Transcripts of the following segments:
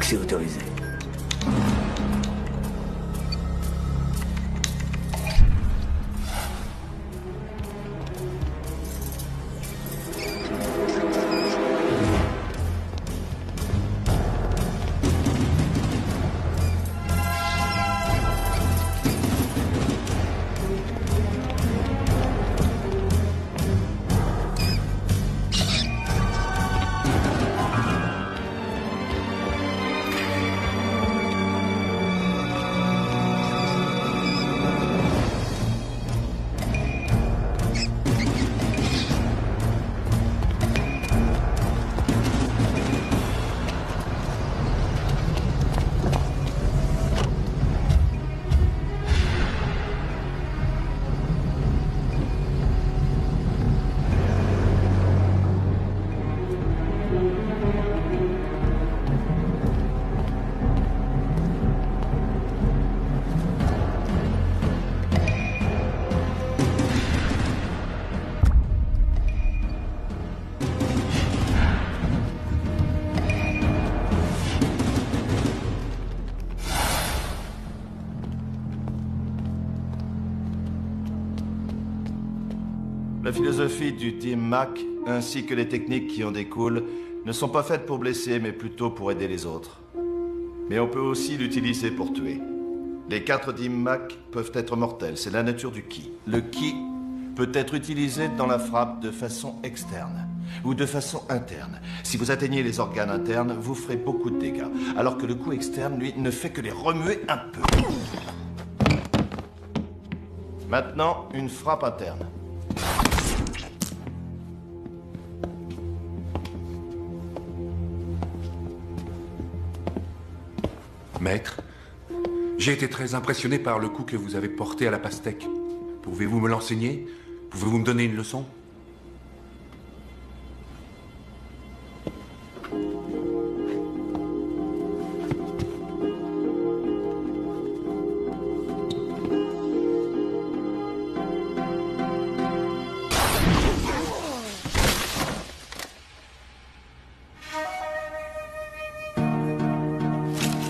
C'est autorisé. La philosophie du Team Mac, ainsi que les techniques qui en découlent, ne sont pas faites pour blesser, mais plutôt pour aider les autres. Mais on peut aussi l'utiliser pour tuer. Les 4 Team Mac peuvent être mortels, c'est la nature du ki. Le ki peut être utilisé dans la frappe de façon externe ou de façon interne. Si vous atteignez les organes internes, vous ferez beaucoup de dégâts, alors que le coup externe, lui, ne fait que les remuer un peu. Maintenant, une frappe interne. Maître, j'ai été très impressionné par le coup que vous avez porté à la pastèque. Pouvez-vous me l'enseigner? Pouvez-vous me donner une leçon?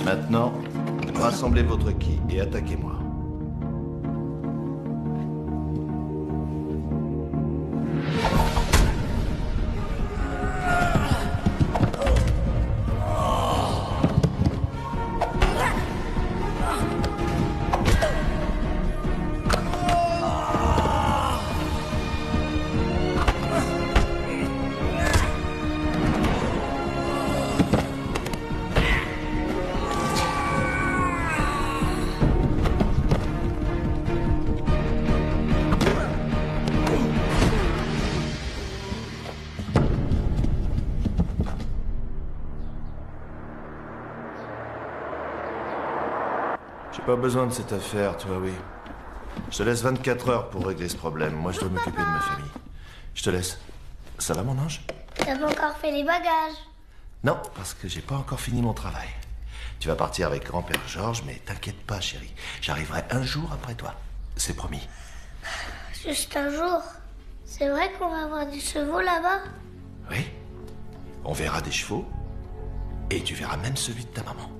Maintenant, rassemblez votre ki et attaquez-moi. J'ai pas besoin de cette affaire, toi, oui. Je te laisse 24 heures pour régler ce problème. Moi, je dois m'occuper de ma famille. Je te laisse. Ça va, mon ange? T'as pas encore fait les bagages? Non, parce que j'ai pas encore fini mon travail. Tu vas partir avec grand-père Georges, mais t'inquiète pas, chérie. J'arriverai un jour après toi. C'est promis. Juste un jour. C'est vrai qu'on va avoir des chevaux là-bas? Oui. On verra des chevaux. Et tu verras même celui de ta maman.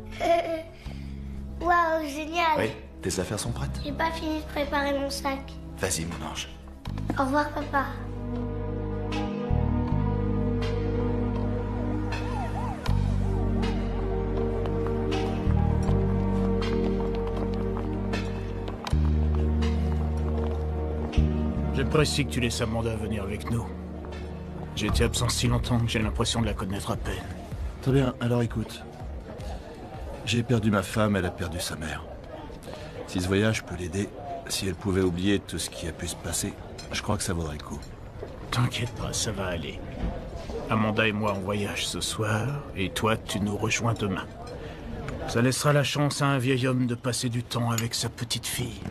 Waouh, génial. Oui, tes affaires sont prêtes? J'ai pas fini de préparer mon sac. Vas-y, mon ange. Au revoir, papa. J'apprécie que tu laisses Amanda venir avec nous. J'ai été absent si longtemps que j'ai l'impression de la connaître à peine. Très bien, alors écoute. J'ai perdu ma femme, elle a perdu sa mère. Si ce voyage peut l'aider, si elle pouvait oublier tout ce qui a pu se passer, je crois que ça vaudrait le coup. T'inquiète pas, ça va aller. Amanda et moi en voyage ce soir, et toi tu nous rejoins demain. Ça laissera la chance à un vieil homme de passer du temps avec sa petite fille.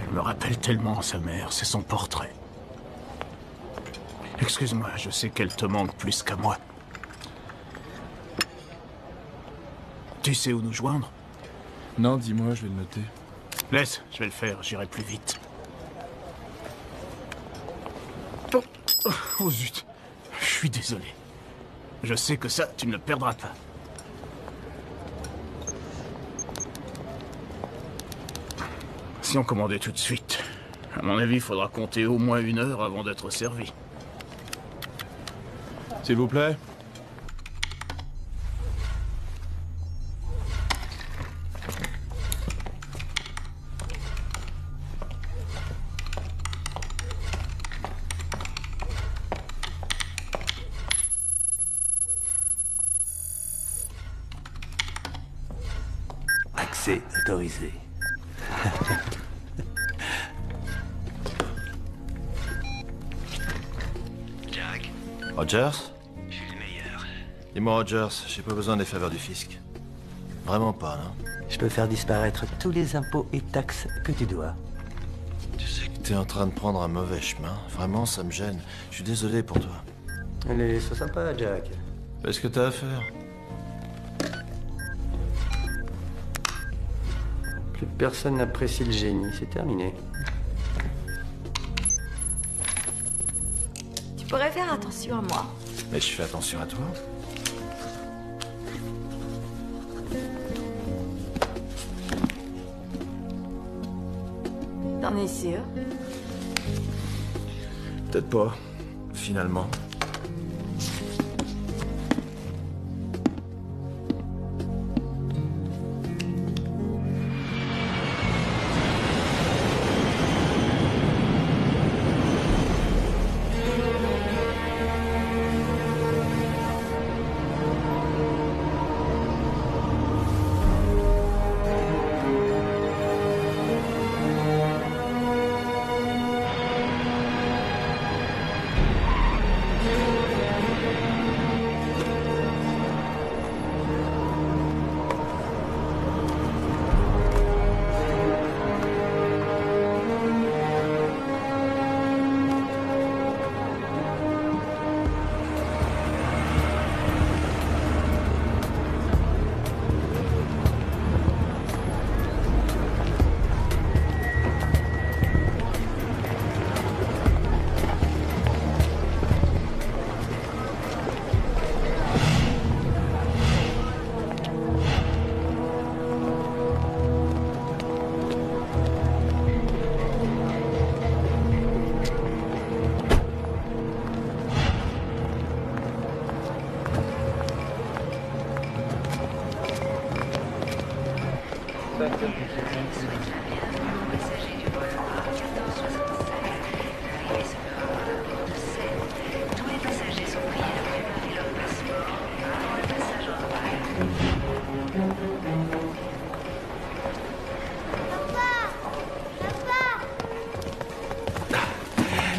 Elle me rappelle tellement sa mère, c'est son portrait. Excuse-moi, je sais qu'elle te manque plus qu'à moi. Tu sais où nous joindre? Non, dis-moi, je vais le noter. Laisse, je vais le faire, j'irai plus vite. Oh zut, je suis désolé. Je sais que ça, tu ne le perdras pas. Si on commandait tout de suite, à mon avis, il faudra compter au moins 1 heure avant d'être servi. S'il vous plaît. Accès autorisé. Jack, Rogers? je suis le meilleur. Dis-moi, Rogers, j'ai pas besoin des faveurs du fisc. Vraiment pas, non? Je peux faire disparaître tous les impôts et taxes que tu dois. Tu sais que t'es en train de prendre un mauvais chemin. Vraiment, ça me gêne. Je suis désolé pour toi. Allez, sois sympa, Jack. Fais ce que t'as à faire. Plus personne n'apprécie le génie, c'est terminé. Tu pourrais faire attention à moi. Mais je fais attention à toi. T'en es sûr? Peut-être pas, finalement.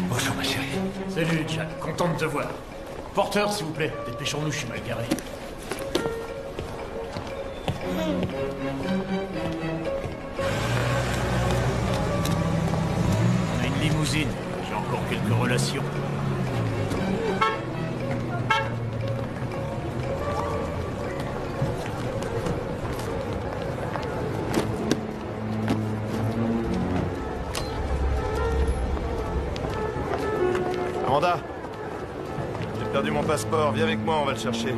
Bonjour, ma chérie. Salut, Jack. Content de te voir. Porteur, s'il vous plaît. Dépêchons-nous, je suis mal garé. On a une limousine. J'ai encore quelques relations. Amanda, j'ai perdu mon passeport. Viens avec moi, on va le chercher.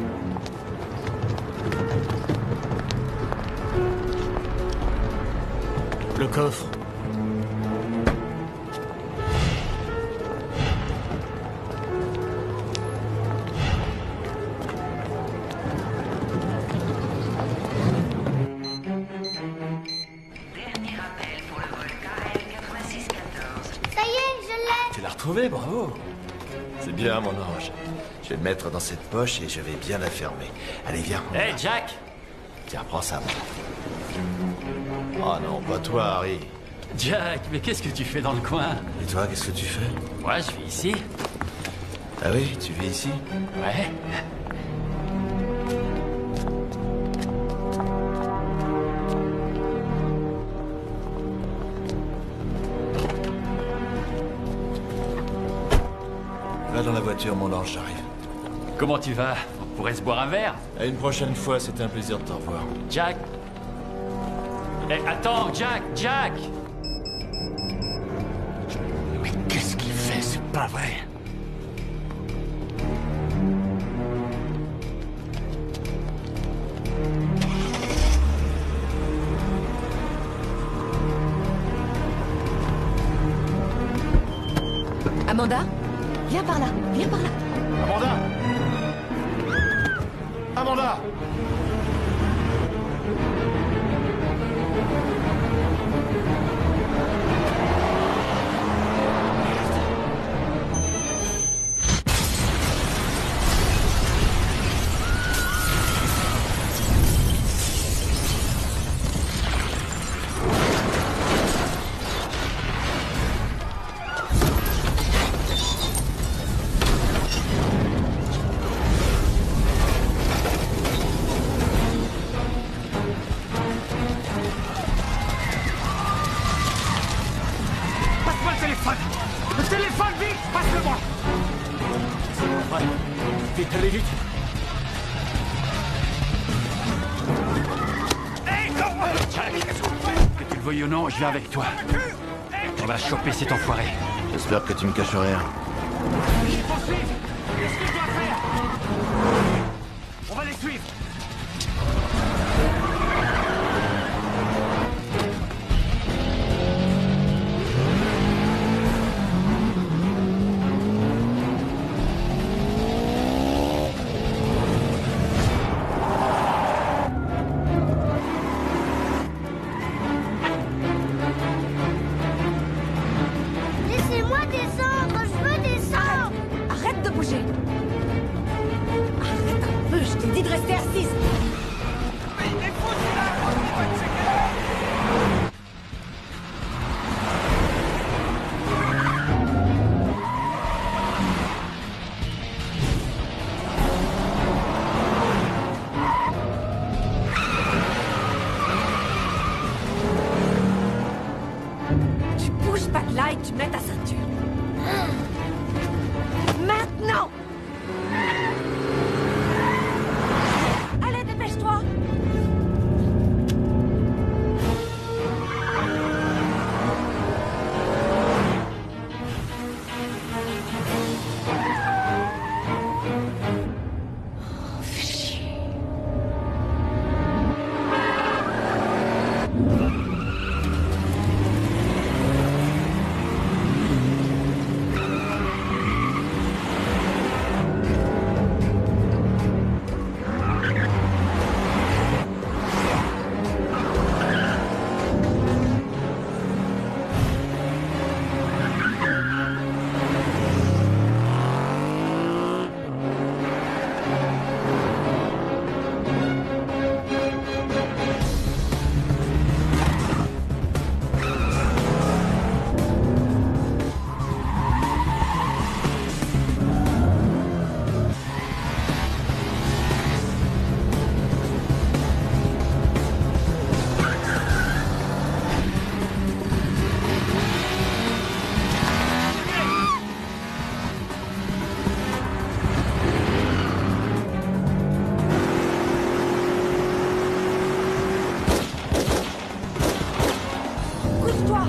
Le coffre. Dernier appel pour le vol KL 8614. Ça y est, je l'ai. Tu l'as retrouvé, bravo. C'est bien, mon ange. Je vais le mettre dans cette poche et je vais bien la fermer. Allez, viens. Hey, Jack! Tiens, prends ça. Oh non, pas toi, Harry. Jack, mais qu'est-ce que tu fais dans le coin? Et toi, qu'est-ce que tu fais? Moi, je vis ici. Ah oui, tu vis ici? Ouais. Va dans la voiture, mon ange, j'arrive. Comment tu vas? On pourrait se boire un verre? À une prochaine fois, c'était un plaisir de te revoir. Jack? Eh, attends, Jack! Jack! Mais qu'est-ce qu'il fait? C'est pas vrai. Amanda, viens par là, viens par là. Amanda! Amanda! Passe-moi le téléphone! Le téléphone, vite! Passe-le-moi! Ouais. Vite, allez vite. Jack, que tu le veuilles ou non, je viens avec toi. On va choper cet enfoiré. J'espère que tu me caches rien. Il faut suivre! Qu'est-ce que je dois faire? On va les suivre! Laissez-moi descendre, je veux descendre. Arrête de bouger. Arrête un peu, je t'ai dit de rester assise. Tu bouges pas de là et tu mets ta ceinture. Maintenant! Allez, dépêche-toi! Oh, fais chier. Couche-toi!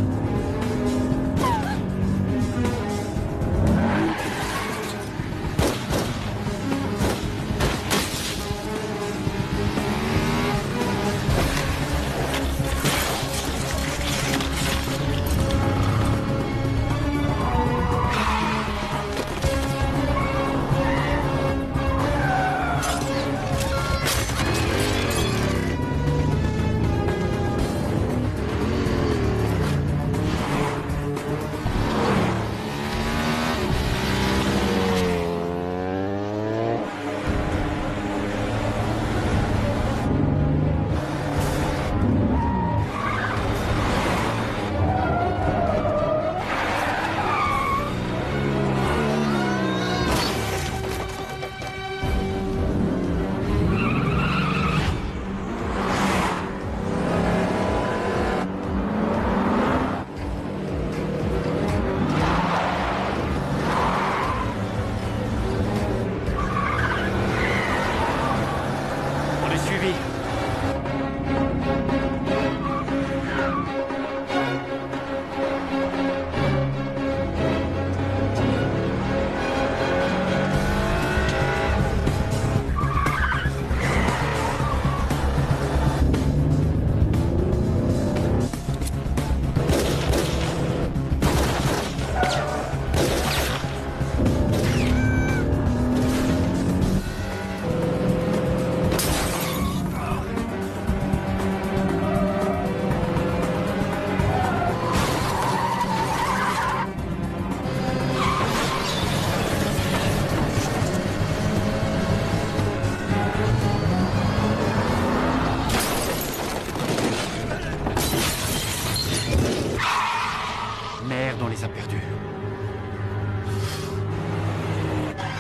Merde, on les a perdus.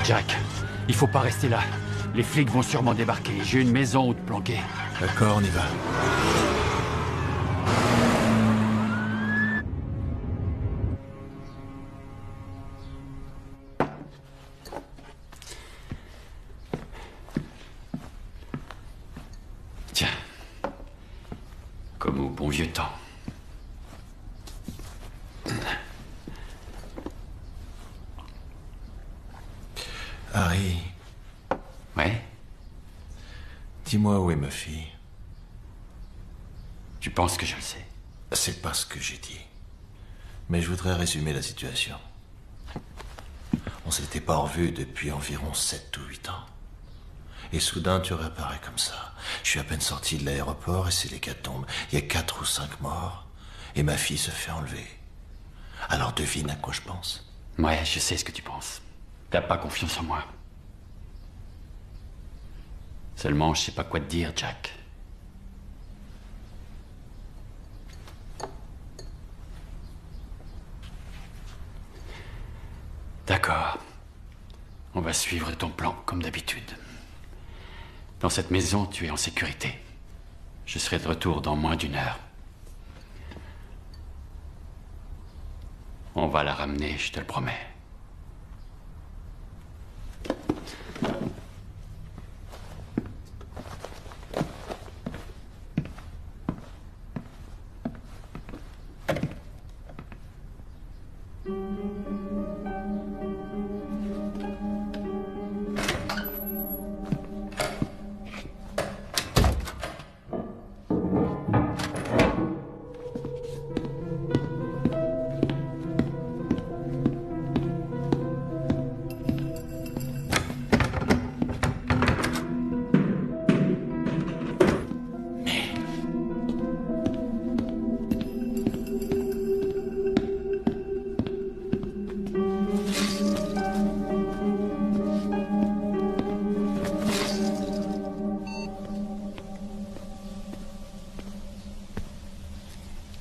Jack, il faut pas rester là. Les flics vont sûrement débarquer. J'ai une maison où te planquer. D'accord, on y va. Tiens. Comme au bon vieux temps. Harry, Ouais? dis-moi où est ma fille. Tu penses que je le sais? C'est pas ce que j'ai dit. Mais je voudrais résumer la situation. On s'était pas revus depuis environ 7 ou 8 ans. Et soudain, tu réapparais comme ça. Je suis à peine sorti de l'aéroport et c'est l'hécatombe. Il y a 4 ou 5 morts. Et ma fille se fait enlever. Alors devine à quoi je pense. Ouais, je sais ce que tu penses. T'as pas confiance en moi. Seulement, je sais pas quoi te dire, Jack. D'accord. On va suivre ton plan, comme d'habitude. Dans cette maison, tu es en sécurité. Je serai de retour dans moins d'1 heure. On va la ramener, je te le promets.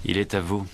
Il est à vous.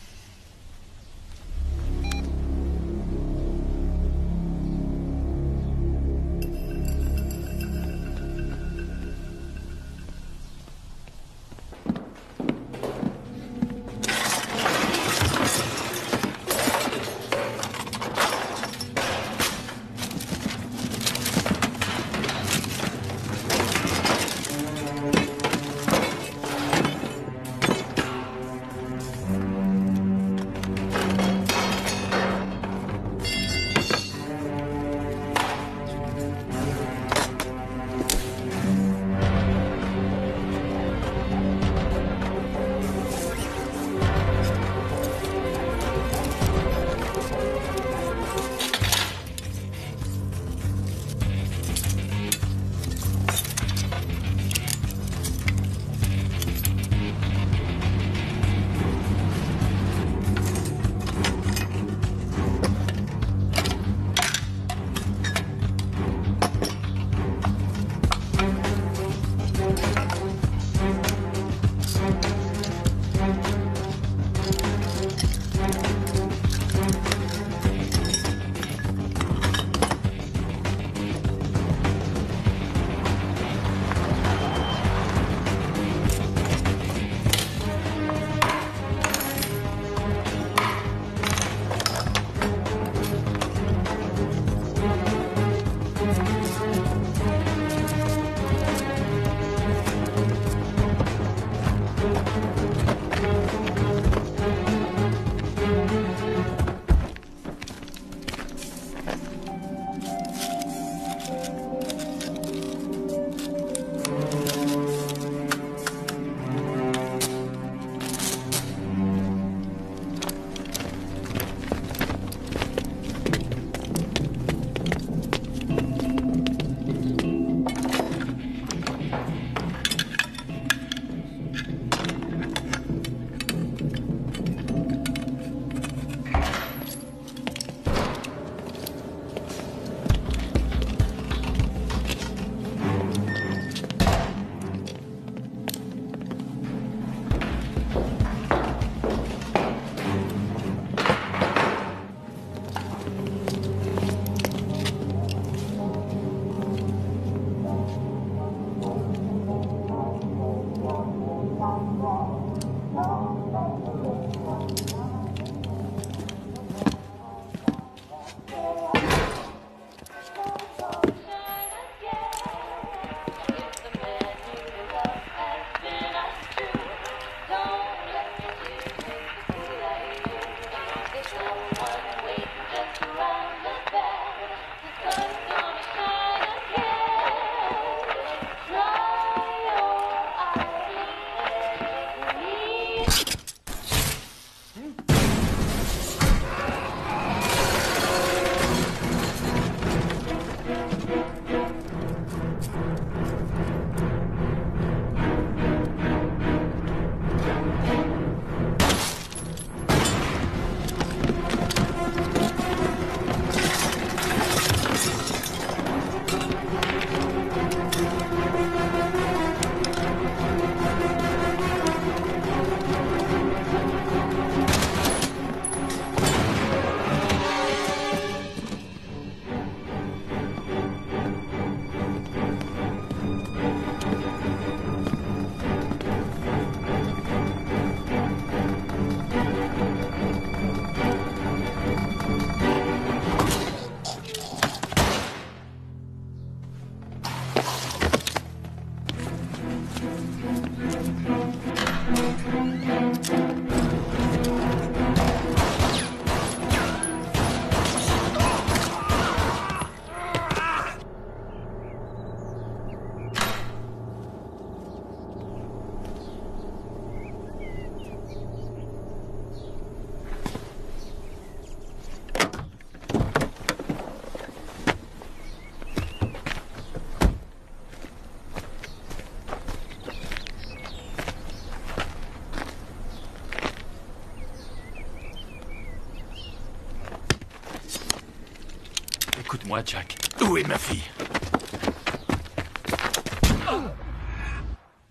Écoute-moi, Jack. Où est ma fille?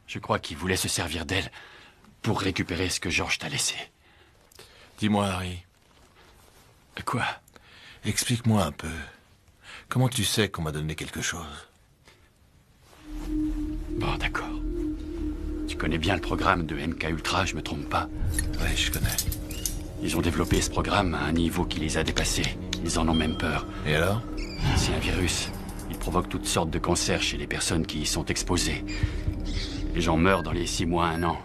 Je crois qu'il voulait se servir d'elle pour récupérer ce que George t'a laissé. Dis-moi, Harry, Quoi? explique-moi un peu. Comment tu sais qu'on m'a donné quelque chose? Bon, d'accord. Tu connais bien le programme de MK Ultra, je me trompe pas. Oui, je connais. Ils ont développé ce programme à un niveau qui les a dépassés. Ils en ont même peur. Et alors? C'est un virus. Il provoque toutes sortes de cancers chez les personnes qui y sont exposées. Les gens meurent dans les 6 mois à 1 an.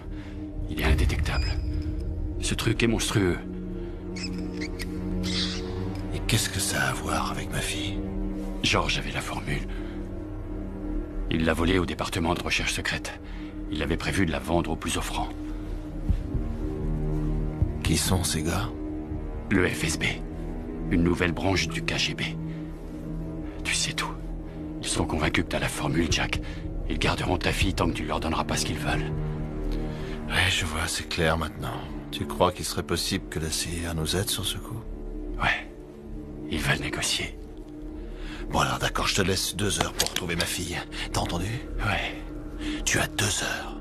Il est indétectable. Ce truc est monstrueux. Et qu'est-ce que ça a à voir avec ma fille? George avait la formule. Il l'a volée au département de recherche secrète. Il avait prévu de la vendre au plus offrant. Qui sont ces gars? Le FSB. Une nouvelle branche du KGB. Tu sais tout. Ils sont convaincus que t'as la formule, Jack. Ils garderont ta fille tant que tu leur donneras pas ce qu'ils veulent. Ouais, je vois, c'est clair maintenant. Tu crois qu'il serait possible que la CIA nous aide sur ce coup? Ouais. Ils veulent négocier. Bon alors d'accord, je te laisse 2 heures pour retrouver ma fille. T'as entendu? Ouais. Tu as 2 heures.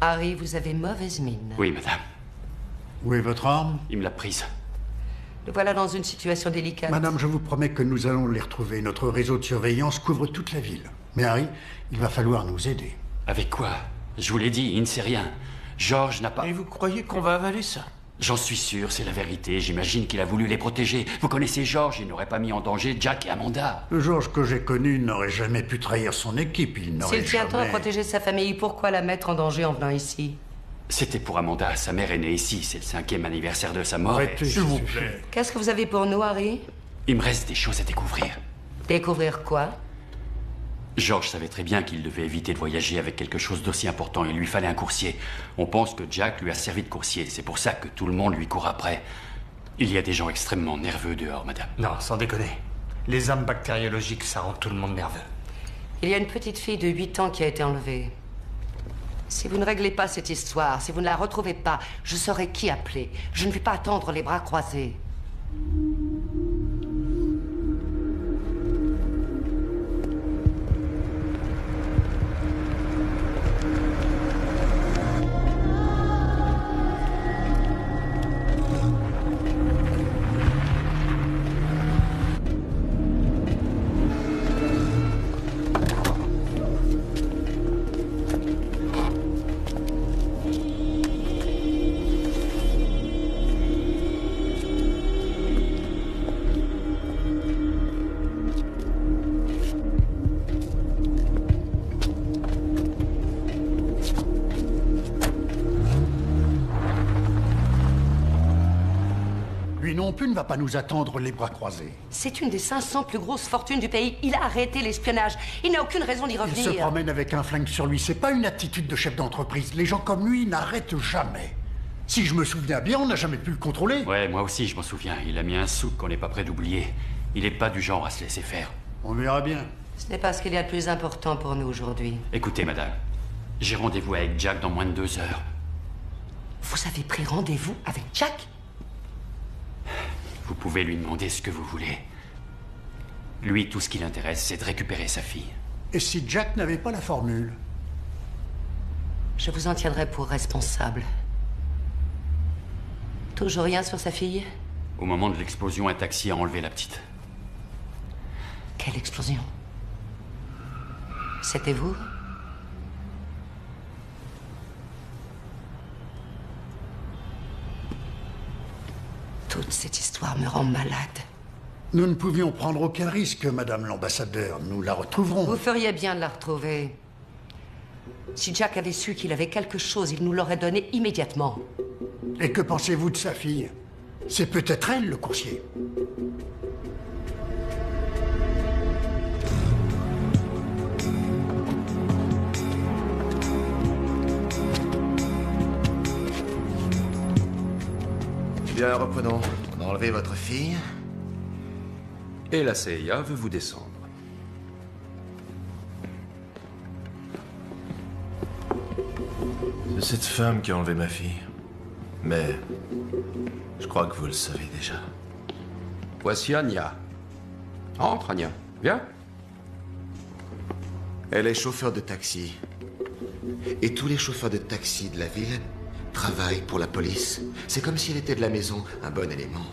Harry, vous avez mauvaise mine. Oui, madame. Où est votre arme? Il me l'a prise. Le voilà dans une situation délicate. Madame, je vous promets que nous allons les retrouver. Notre réseau de surveillance couvre toute la ville. Mais Harry, il va falloir nous aider. Avec quoi? Je vous l'ai dit, il ne sait rien. George n'a pas... Et vous croyez qu'on va avaler ça? J'en suis sûr, c'est la vérité. J'imagine qu'il a voulu les protéger. Vous connaissez George, il n'aurait pas mis en danger Jack et Amanda. Le George que j'ai connu n'aurait jamais pu trahir son équipe. Il n'aurait S'il tient tant à jamais... protéger sa famille, pourquoi la mettre en danger en venant ici? C'était pour Amanda. Sa mère est née ici. C'est le 5e anniversaire de sa mort. Arrêtez, s'il vous plaît. Qu'est-ce que vous avez pour nous, Harry? Il me reste des choses à découvrir. Découvrir quoi? George savait très bien qu'il devait éviter de voyager avec quelque chose d'aussi important. Il lui fallait un coursier. On pense que Jack lui a servi de coursier. C'est pour ça que tout le monde lui court après. Il y a des gens extrêmement nerveux dehors, madame. Non, sans déconner. Les armes bactériologiques, ça rend tout le monde nerveux. Il y a une petite fille de 8 ans qui a été enlevée. Si vous ne réglez pas cette histoire, si vous ne la retrouvez pas, je saurai qui appeler. Je ne vais pas attendre les bras croisés. Lui non plus ne va pas nous attendre les bras croisés. C'est une des 500 plus grosses fortunes du pays. Il a arrêté l'espionnage. Il n'a aucune raison d'y Il revenir. se promène avec un flingue sur lui. C'est pas une attitude de chef d'entreprise. Les gens comme lui n'arrêtent jamais. Si je me souviens bien, on n'a jamais pu le contrôler. Ouais, moi aussi, je m'en souviens. Il a mis un souk qu'on n'est pas prêt d'oublier. Il n'est pas du genre à se laisser faire. On verra bien. Ce n'est pas ce qu'il y a de plus important pour nous aujourd'hui. Écoutez, madame. J'ai rendez-vous avec Jack dans moins de 2 heures. Vous avez pris rendez-vous avec Jack? Vous pouvez lui demander ce que vous voulez. Lui, tout ce qui l'intéresse, c'est de récupérer sa fille. Et si Jack n'avait pas la formule? Je vous en tiendrai pour responsable. Toujours rien sur sa fille? Au moment de l'explosion, un taxi a enlevé la petite. Quelle explosion? C'était vous? Toute cette histoire me rend malade. Nous ne pouvions prendre aucun risque, Madame l'ambassadeur. Nous la retrouverons. Vous feriez bien de la retrouver. Si Jack avait su qu'il avait quelque chose, il nous l'aurait donné immédiatement. Et que pensez-vous de sa fille? C'est peut-être elle, le coursier. Bien, reprenons. On a enlevé votre fille. Et la CIA veut vous descendre. C'est cette femme qui a enlevé ma fille. Mais je crois que vous le savez déjà. Voici Anya. Entre, Anya. Viens. Elle est chauffeur de taxi. Et tous les chauffeurs de taxi de la ville travaillent pour la police. C'est comme si elle était de la maison, un bon élément.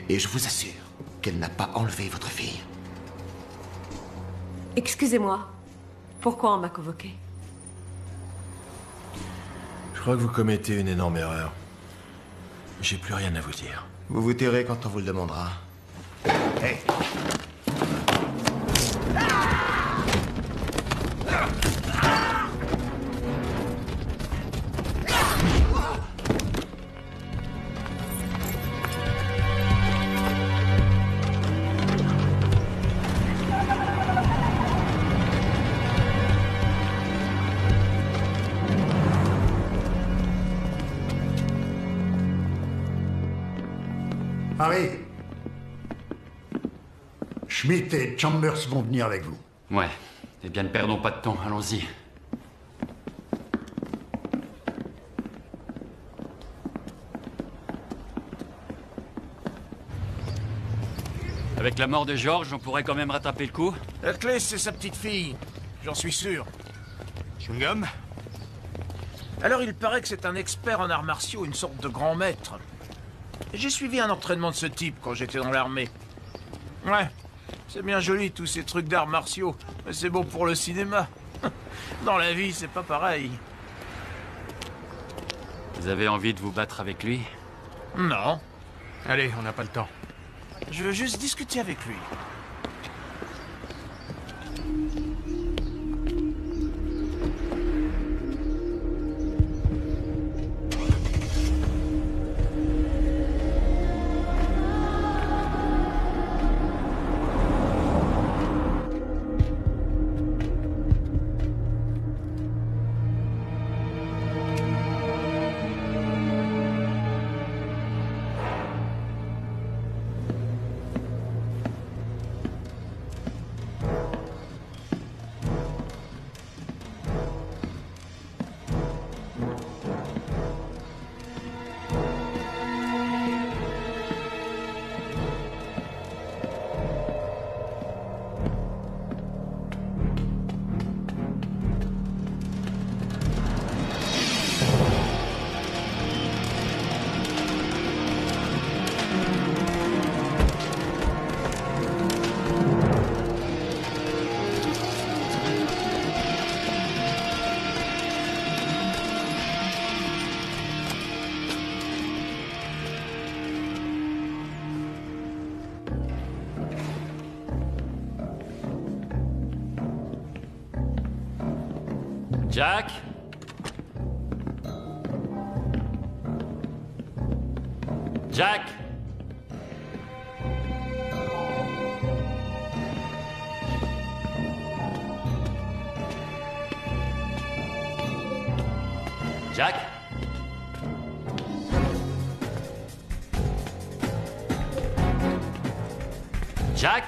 Et je vous assure qu'elle n'a pas enlevé votre fille. Excusez-moi. Pourquoi on m'a convoqué? Je crois que vous commettez une énorme erreur. J'ai plus rien à vous dire. Vous vous tairez quand on vous le demandera. Hey! Harry, Schmidt et Chambers vont venir avec vous. Ouais. Eh bien, ne perdons pas de temps. Allons-y. Avec la mort de George, on pourrait quand même rattraper le coup. La clé, c'est sa petite fille. J'en suis sûr. Chewing-gum? Alors, il paraît que c'est un expert en arts martiaux, une sorte de grand maître. J'ai suivi un entraînement de ce type quand j'étais dans l'armée. Ouais, c'est bien joli tous ces trucs d'arts martiaux, mais c'est bon pour le cinéma. Dans la vie, c'est pas pareil. Vous avez envie de vous battre avec lui? Non. Allez, on n'a pas le temps. Je veux juste discuter avec lui. Jack? Jack? Jack? Jack?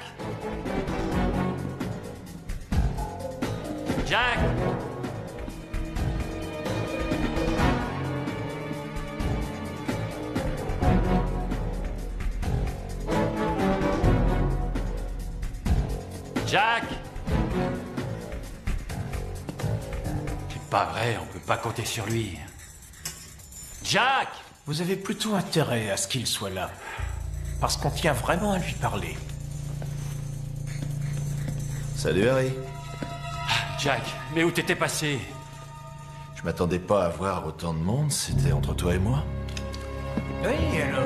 Jack? Jack? C'est pas vrai, on peut pas compter sur lui. Jack! Vous avez plutôt intérêt à ce qu'il soit là. Parce qu'on tient vraiment à lui parler. Salut Harry. Jack, mais où t'étais passé? Je m'attendais pas à voir autant de monde, c'était entre toi et moi. Oui, alors.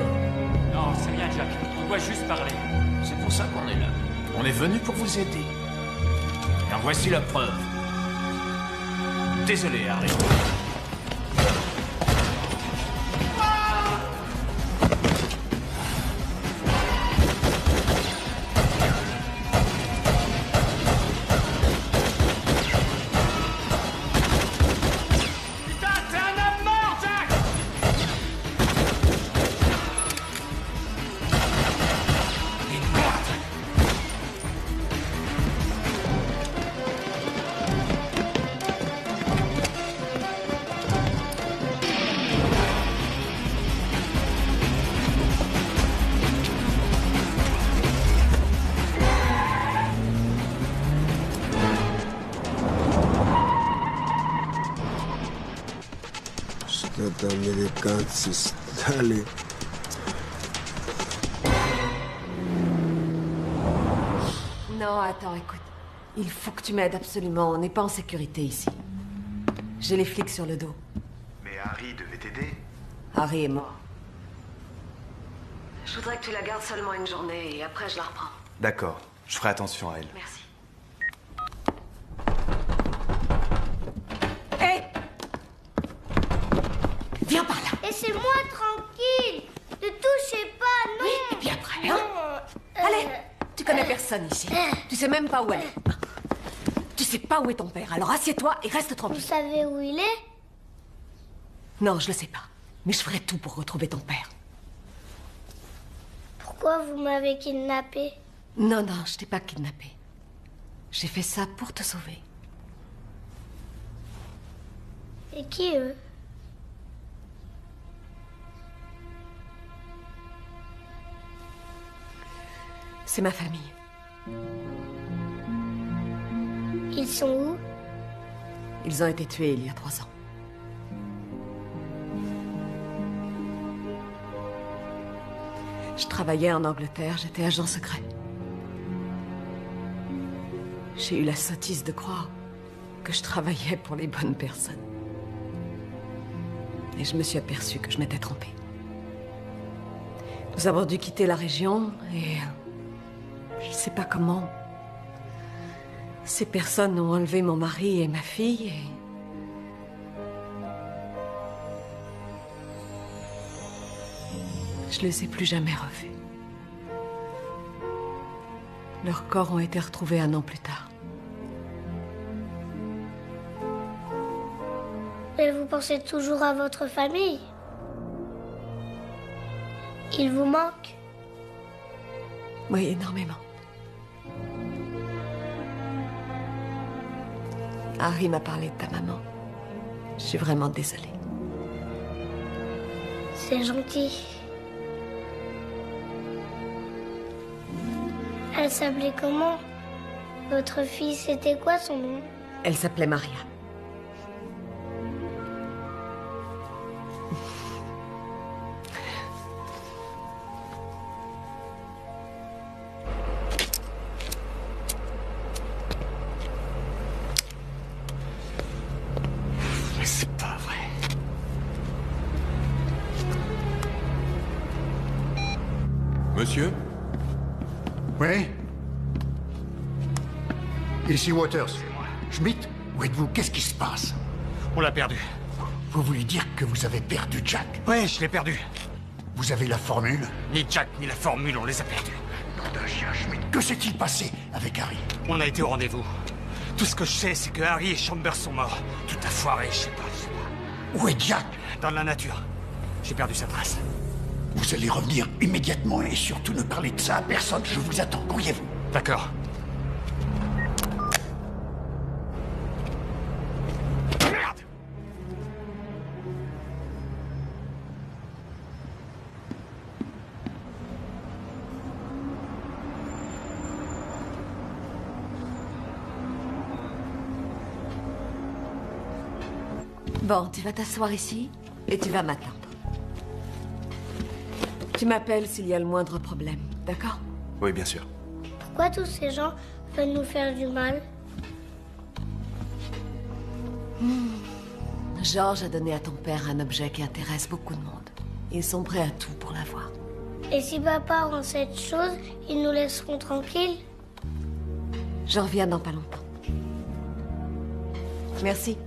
Non, Non, c'est rien, Jack. On doit juste parler. C'est pour ça qu'on est là. On est venu pour vous aider. Et en voici la preuve. Désolé, Harry. Allez. Non, attends, écoute. Il faut que tu m'aides absolument. On n'est pas en sécurité ici. J'ai les flics sur le dos. Mais Harry devait t'aider. Harry est mort. Je voudrais que tu la gardes seulement une journée et après je la reprends. D'accord, je ferai attention à elle. Merci. Hé! Viens par là. Laissez-moi tranquille. Ne touchez pas, non. Oui, et puis après, hein? Allez, tu connais personne ici. Tu sais même pas où elle est. Tu sais pas où est ton père, alors assieds-toi et reste tranquille. Vous savez où il est? Non, je le sais pas. Mais je ferai tout pour retrouver ton père. Pourquoi vous m'avez kidnappé? Non, non, je t'ai pas kidnappé. J'ai fait ça pour te sauver. Et qui, eux? C'est ma famille. Ils sont où? Ils ont été tués il y a 3 ans. Je travaillais en Angleterre, j'étais agent secret. J'ai eu la sottise de croire que je travaillais pour les bonnes personnes. Et je me suis aperçue que je m'étais trompée. Nous avons dû quitter la région et... je sais pas comment... ces personnes ont enlevé mon mari et ma fille et... je les ai plus jamais revus. Leurs corps ont été retrouvés 1 an plus tard. Mais vous pensez toujours à votre famille? Il vous manque? Oui, énormément. Harry m'a parlé de ta maman. Je suis vraiment désolée. C'est gentil. Elle s'appelait comment? Votre fille, c'était quoi son nom? Elle s'appelait Maria. Mais c'est pas vrai. Monsieur? Oui? Ici Waters. Schmidt, où êtes-vous? Qu'est-ce qui se passe? On l'a perdu. Vous voulez dire que vous avez perdu Jack? Ouais, je l'ai perdu. Vous avez la formule? Ni Jack ni la formule, on les a perdus. Nom d'un chien, Schmidt. Que s'est-il passé avec Harry? On a été au rendez-vous. Tout ce que je sais, c'est que Harry et Chambers sont morts. Tout a foiré, je sais pas. Où est Jack? Dans la nature. J'ai perdu sa trace. Vous allez revenir immédiatement et surtout ne parlez de ça à personne. Je vous attends. Courriez-vous. D'accord. Merde! Bon, tu vas t'asseoir ici et tu vas m'attendre. Tu m'appelles s'il y a le moindre problème, d'accord? Oui, bien sûr. Pourquoi tous ces gens veulent nous faire du mal? George a donné à ton père un objet qui intéresse beaucoup de monde. Ils sont prêts à tout pour l'avoir. Et si papa rend cette chose, ils nous laisseront tranquilles? Je reviens dans pas longtemps. Merci.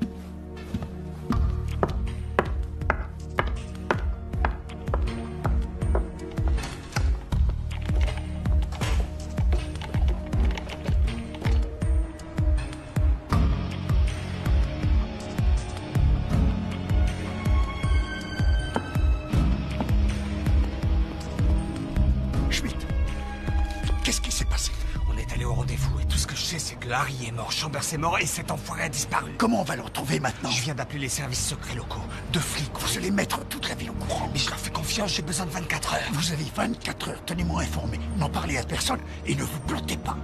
Harry est mort, Chambers est mort et cet enfoiré a disparu. Comment on va le retrouver maintenant? Je viens d'appeler les services secrets locaux. 2 flics. Vous allez mettre toute la ville au courant. Mais je leur fais confiance, j'ai besoin de 24 heures. Vous avez 24 heures, tenez-moi informé. N'en parlez à personne et ne vous plantez pas.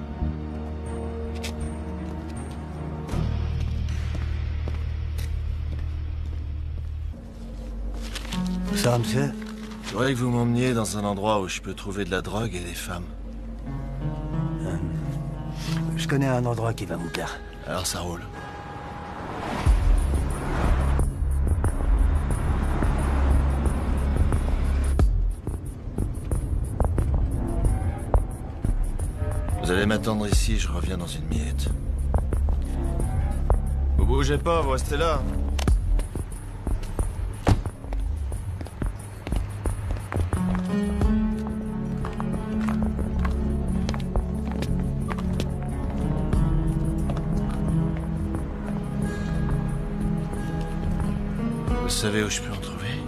Ça va, monsieur? Je voudrais que vous m'emmeniez dans un endroit où je peux trouver de la drogue et des femmes. Je connais un endroit qui va vous plaire. Alors ça roule. Vous allez m'attendre ici, je reviens dans une minute. Vous bougez pas, vous restez là. Vous savez où je peux en trouver?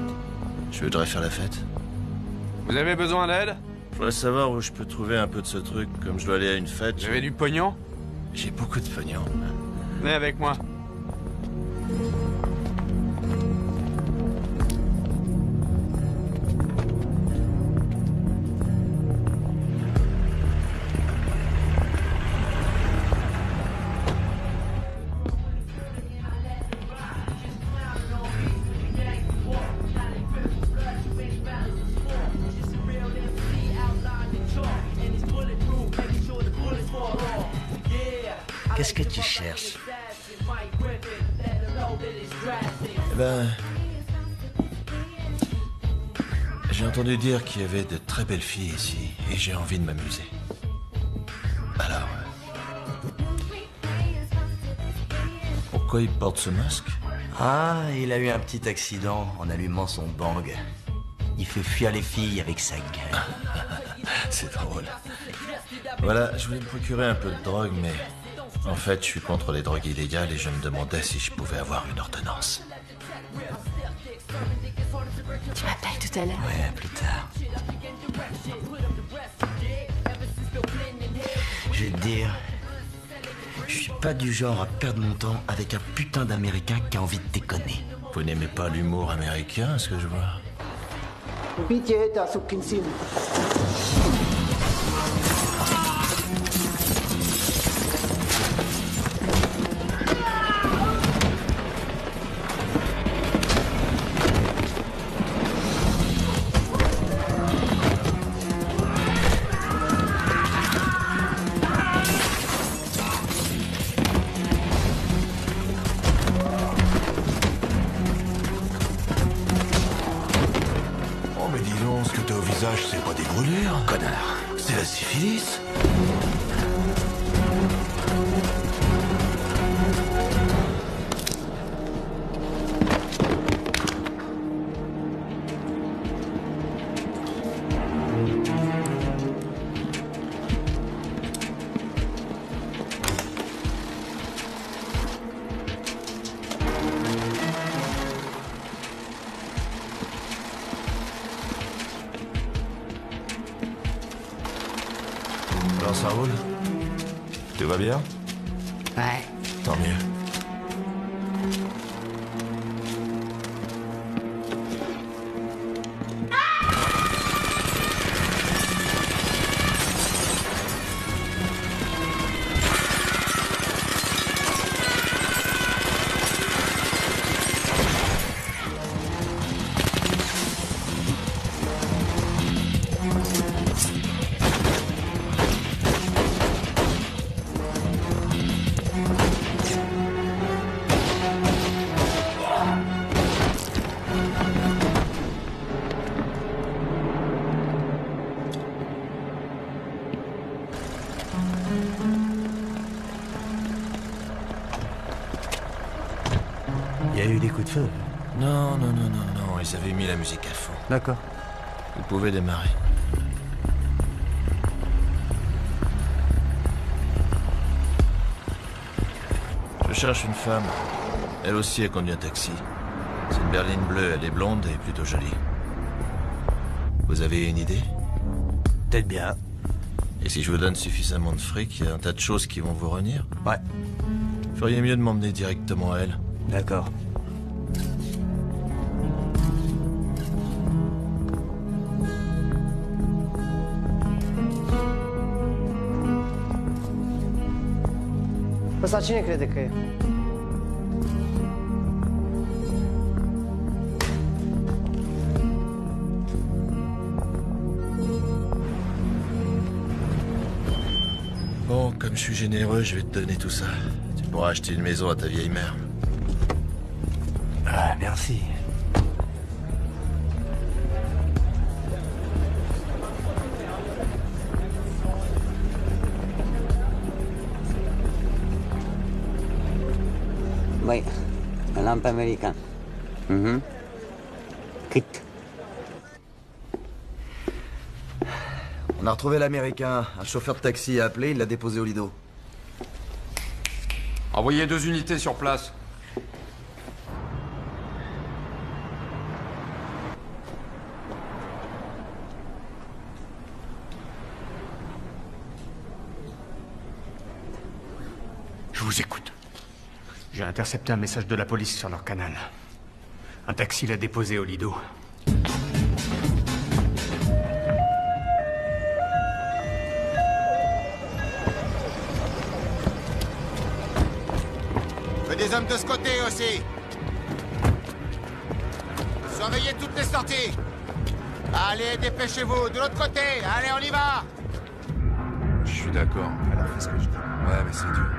Je voudrais faire la fête. Vous avez besoin d'aide? Je voudrais savoir où je peux trouver un peu de ce truc, comme je dois aller à une fête. Vous avez du pognon? J'ai beaucoup de pognon. Venez avec moi. Qu'est-ce que tu cherches? Eh ben... J'ai entendu dire qu'il y avait de très belles filles ici, et j'ai envie de m'amuser. Alors... Pourquoi il porte ce masque? Ah, il a eu un petit accident en allumant son bang. Il fait fuir les filles avec sa gueule. C'est drôle. Voilà, je voulais me procurer un peu de drogue, mais... En fait, je suis contre les drogues illégales et je me demandais si je pouvais avoir une ordonnance. Tu m'appelles tout à l'heure? Ouais, plus tard. Je vais te dire... Je suis pas du genre à perdre mon temps avec un putain d'Américain qui a envie de déconner. Vous n'aimez pas l'humour américain, est-ce que je vois? C'est pas des brûlures, connard. C'est la syphilis. Alors ça roule? Tout va bien? Ouais. Tant mieux. de feu. Non, ils avaient mis la musique à fond. D'accord. Vous pouvez démarrer. Je cherche une femme. Elle aussi a conduit un taxi. C'est une berline bleue, elle est blonde et plutôt jolie. Vous avez une idée? Peut-être bien. Et si je vous donne suffisamment de fric, il y a un tas de choses qui vont vous revenir? Ouais. Feriez mieux de m'emmener directement à elle. D'accord. Ăsta cine crede că e? Bon, comme je suis généreux, je vais te donner tout ça. Tu pourras acheter une maison à ta vieille mère. Ah, merci. Băi, l-am pe american. Cât? On a retrouvé l'Américain. Un chauffeur de taxi a appelé, il l'a déposé au Lido. Envoyez 2 unités sur place. Je vous écoute. J'ai intercepté un message de la police sur leur canal. Un taxi l'a déposé au Lido. Des hommes de ce côté aussi. Surveillez toutes les sorties. Allez, dépêchez-vous. De l'autre côté. Allez, on y va. Je suis d'accord. Alors fais ce que je dis. Ouais, mais c'est dur.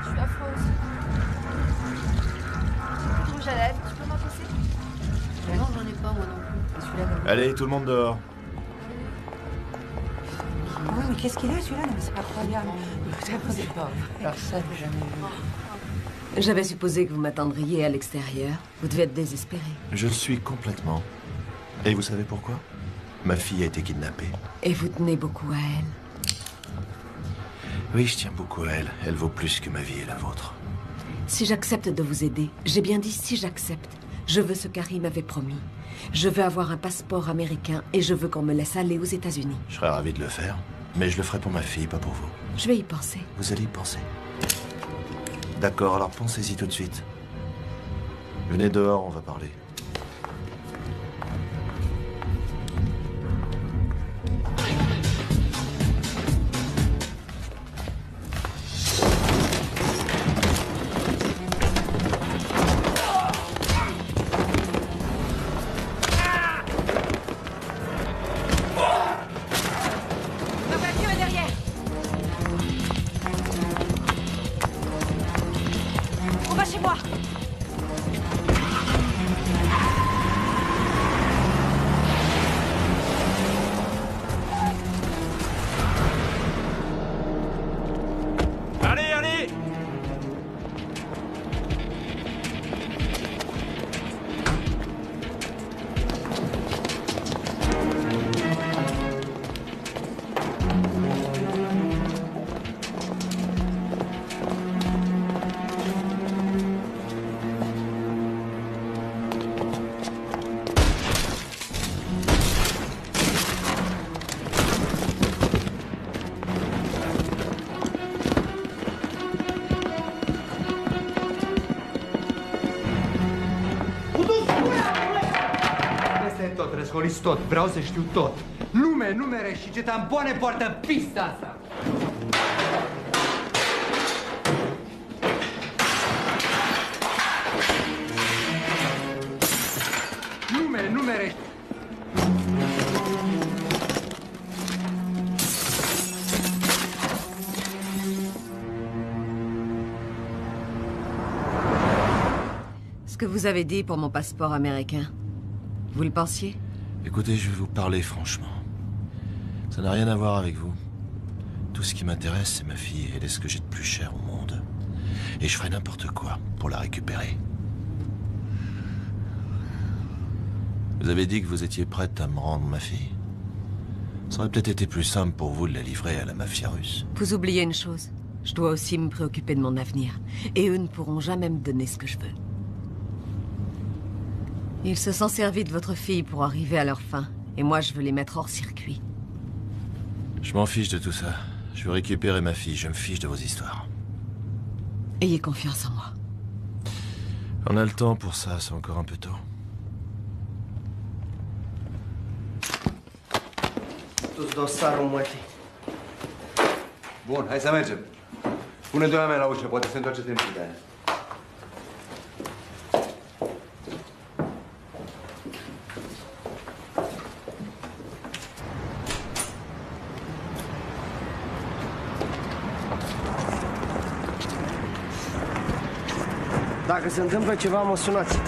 Je suis affreuse. Rouge à lèvres, tu peux m'en passer? Non, j'en ai pas moi non plus. Celui-là, Allez, tout le monde dehors. oui, mais qu'est-ce qu'il a celui-là? Non, mais c'est pas croyable. C'est pas personne, jamais vu. J'avais supposé que vous m'attendriez à l'extérieur. Vous devez être désespéré. Je le suis complètement. Et vous savez pourquoi? Ma fille a été kidnappée. Et vous tenez beaucoup à elle. Oui, je tiens beaucoup à elle. Elle vaut plus que ma vie et la vôtre. Si j'accepte de vous aider, j'ai bien dit si j'accepte, je veux ce qu'Harry m'avait promis. Je veux avoir un passeport américain et je veux qu'on me laisse aller aux États-Unis. Je serais ravi de le faire, mais je le ferai pour ma fille, pas pour vous. Je vais y penser. Vous allez y penser. D'accord, alors pensez-y tout de suite. Venez dehors, on va parler. Răscoliți tot, vreau să știu tot. Lume, numere și ce tampoane poartă pista asta. Lume, numere. Ce que vous avez dit pour mon passeport américain, vous le pensiez? Écoutez, je vais vous parler franchement. Ça n'a rien à voir avec vous. tout ce qui m'intéresse, c'est ma fille. Elle est ce que j'ai de plus cher au monde. Et je ferai n'importe quoi pour la récupérer. Vous avez dit que vous étiez prête à me rendre ma fille. Ça aurait peut-être été plus simple pour vous de la livrer à la mafia russe. Vous oubliez une chose. Je dois aussi me préoccuper de mon avenir. Et eux ne pourront jamais me donner ce que je veux. Ils se sont servis de votre fille pour arriver à leur fin. Et moi, je veux les mettre hors circuit. Je m'en fiche de tout ça. Je veux récupérer ma fille. Je me fiche de vos histoires. Ayez confiance en moi. On a le temps pour ça. C'est encore un peu tôt. Tu-ți dosarul, mătii. Bun, hai să mergem. Pune doi oameni la ușă, poate se întoarce timpul de aia. Dacă se întâmplă ceva, mă sunați.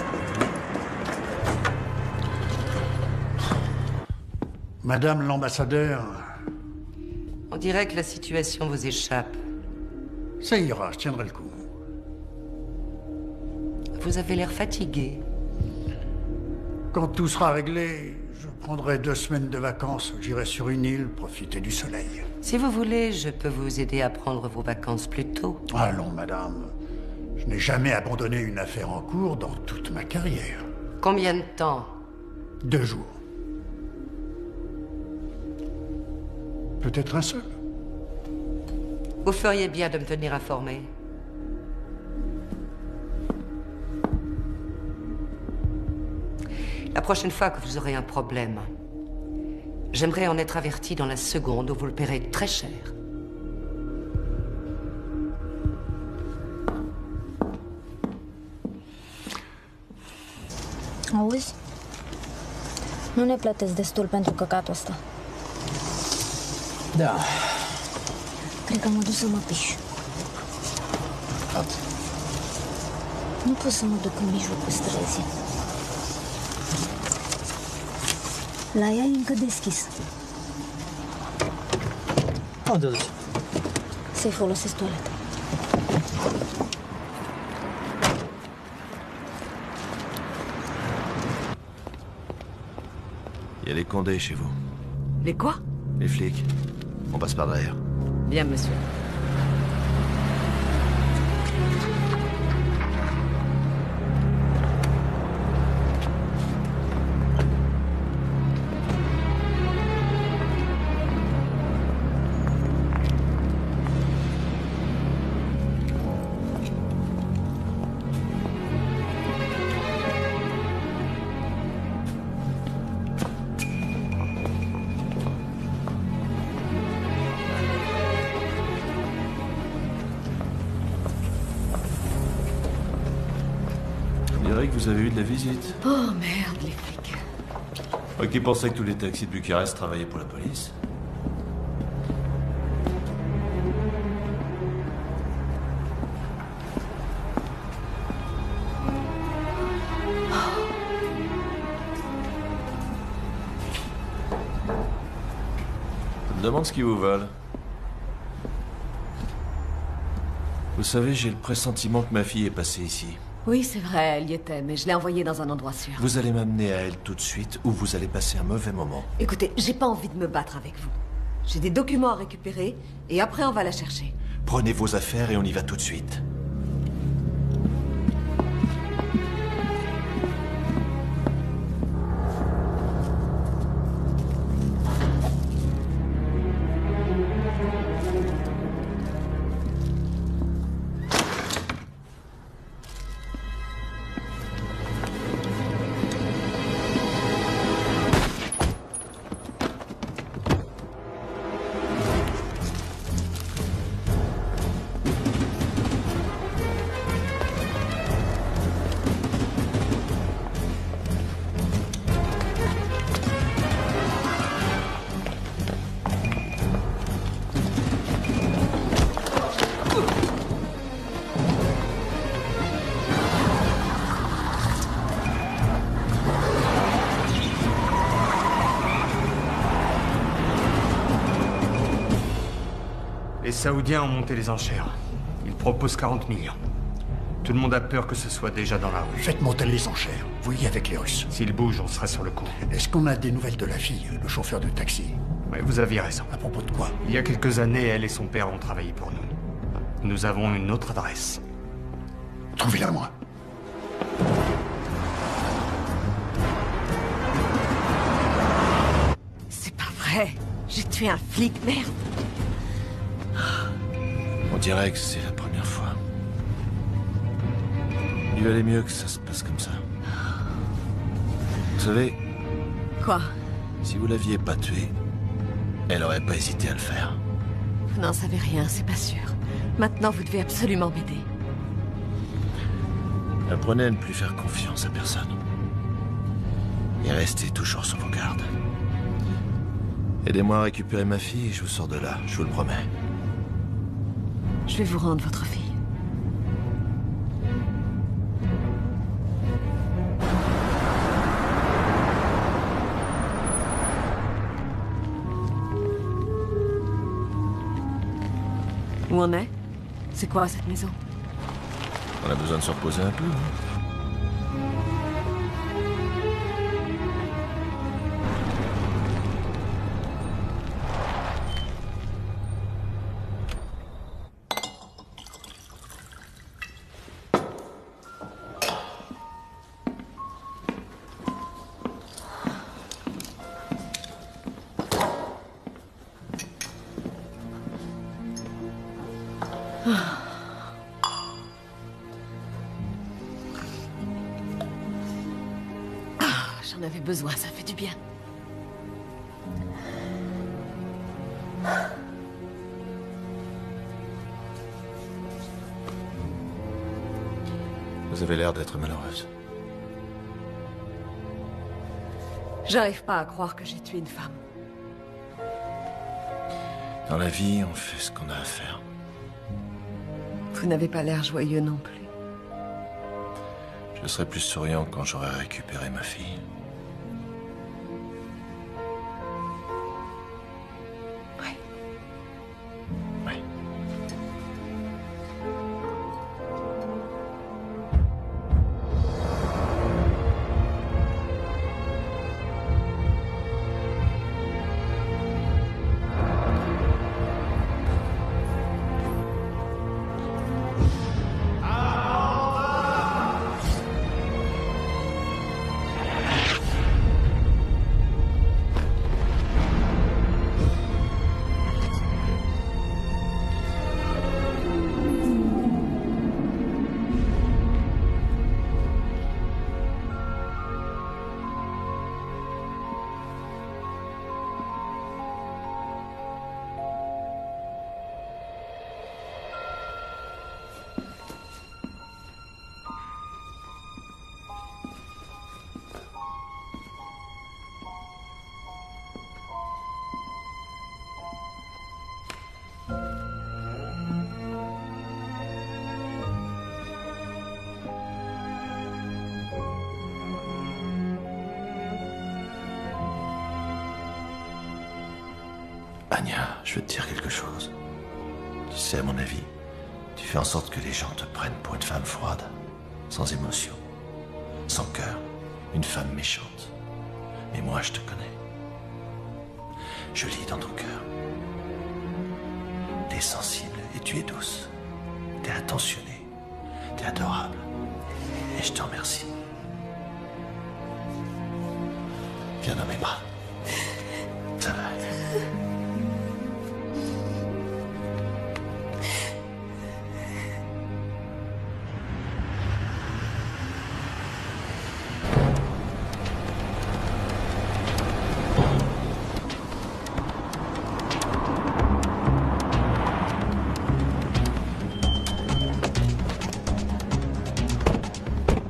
Madame l'ambassadeur... On dirait que la situation vous échappe. Ça ira, je tiendrai le coup. Vous avez l'air fatigué. Quand tout sera réglé, je prendrai 2 semaines de vacances. J'irai sur une île, profiter du soleil. Si vous voulez, je peux vous aider à prendre vos vacances plus tôt. Allons, madame. Je n'ai jamais abandonné une affaire en cours dans toute ma carrière. Combien de temps? 2 jours. Peut-être un seul. Vous feriez bien de me tenir informé. La prochaine fois que vous aurez un problème, j'aimerais en être averti dans la seconde où vous le paierez très cher. Auzi? Nu ne plătesc destul pentru căcatul ăsta. Da. Cred că mă duc să mă piș. Nu pot să mă duc în mijlocul străzii. La ea e încă deschis. Unde duci? Să-i folosesc toaleta. Il y a les Condés chez vous. Les quoi? Les flics. On passe par derrière. Bien, monsieur. On dirait que vous avez eu de la visite. Oh merde, les flics. Moi qui pensais que tous les taxis de Bucarest travaillaient pour la police. Je me demande ce qu'ils vous veulent. Vous savez, j'ai le pressentiment que ma fille est passée ici. Oui, c'est vrai, elle y était, mais je l'ai envoyée dans un endroit sûr. Vous allez m'amener à elle tout de suite ou vous allez passer un mauvais moment. Écoutez, j'ai pas envie de me battre avec vous. J'ai des documents à récupérer et après on va la chercher. Prenez vos affaires et on y va tout de suite. Saoudiens ont monté les enchères. Ils proposent 40 millions. Tout le monde a peur que ce soit déjà dans la rue. Faites monter les enchères. Voyez avec les Russes. S'ils bougent, on sera sur le coup. Est-ce qu'on a des nouvelles de la fille, le chauffeur de taxi? Oui, vous aviez raison. À propos de quoi? Il y a quelques années, elle et son père ont travaillé pour nous. Nous avons une autre adresse. Trouvez-la moi. C'est pas vrai. J'ai tué un flic, merde. On dirait que c'est la première fois. Il valait mieux que ça se passe comme ça. Vous savez... Quoi? Si vous l'aviez pas tué, elle aurait pas hésité à le faire. Vous n'en savez rien, c'est pas sûr. Maintenant, vous devez absolument m'aider. Apprenez à ne plus faire confiance à personne. Et restez toujours sur vos gardes. Aidez-moi à récupérer ma fille et je vous sors de là, je vous le promets. Je vais vous rendre votre fille. Où on est? C'est quoi cette maison? On a besoin de se reposer un peu, hein. J'en avais besoin, ça fait du bien. Vous avez l'air d'être malheureuse. J'arrive pas à croire que j'ai tué une femme. Dans la vie, on fait ce qu'on a à faire. Vous n'avez pas l'air joyeux non plus. Je serai plus souriant quand j'aurai récupéré ma fille. Oui. Oui. Anya, je veux te dire quelque chose. Tu sais, à mon avis, tu fais en sorte que les gens te prennent pour une femme froide, sans émotion, sans cœur, une femme méchante. Mais moi, je te connais. Je lis dans ton cœur. T'es sensible et tu es douce. T'es attentionnée. T'es adorable. Et je te remercie. Viens dans mes bras. Ça va.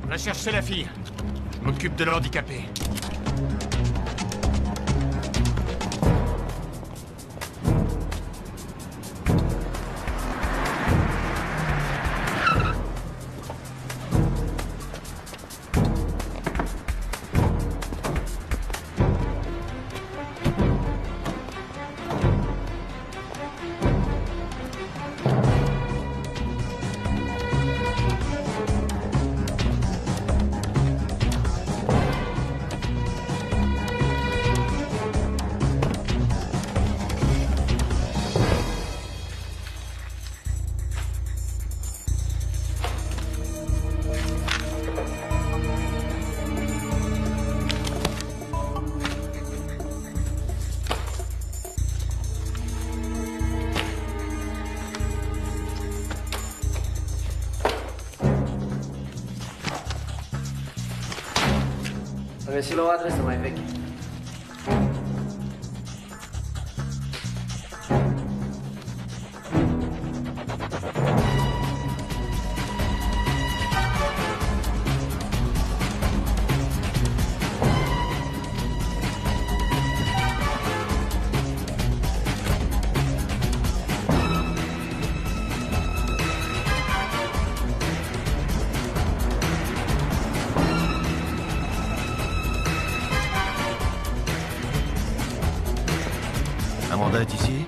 Va chercher la fille. Je m'occupe de l'handicapé. Să găsi la o adresă mai veche. Amanda est ici?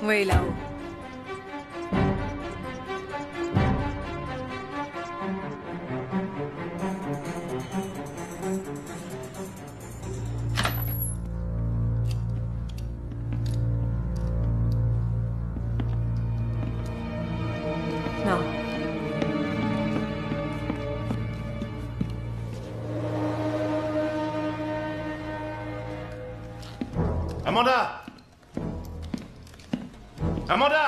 Oui, là-haut. Non. Amanda! Amanda!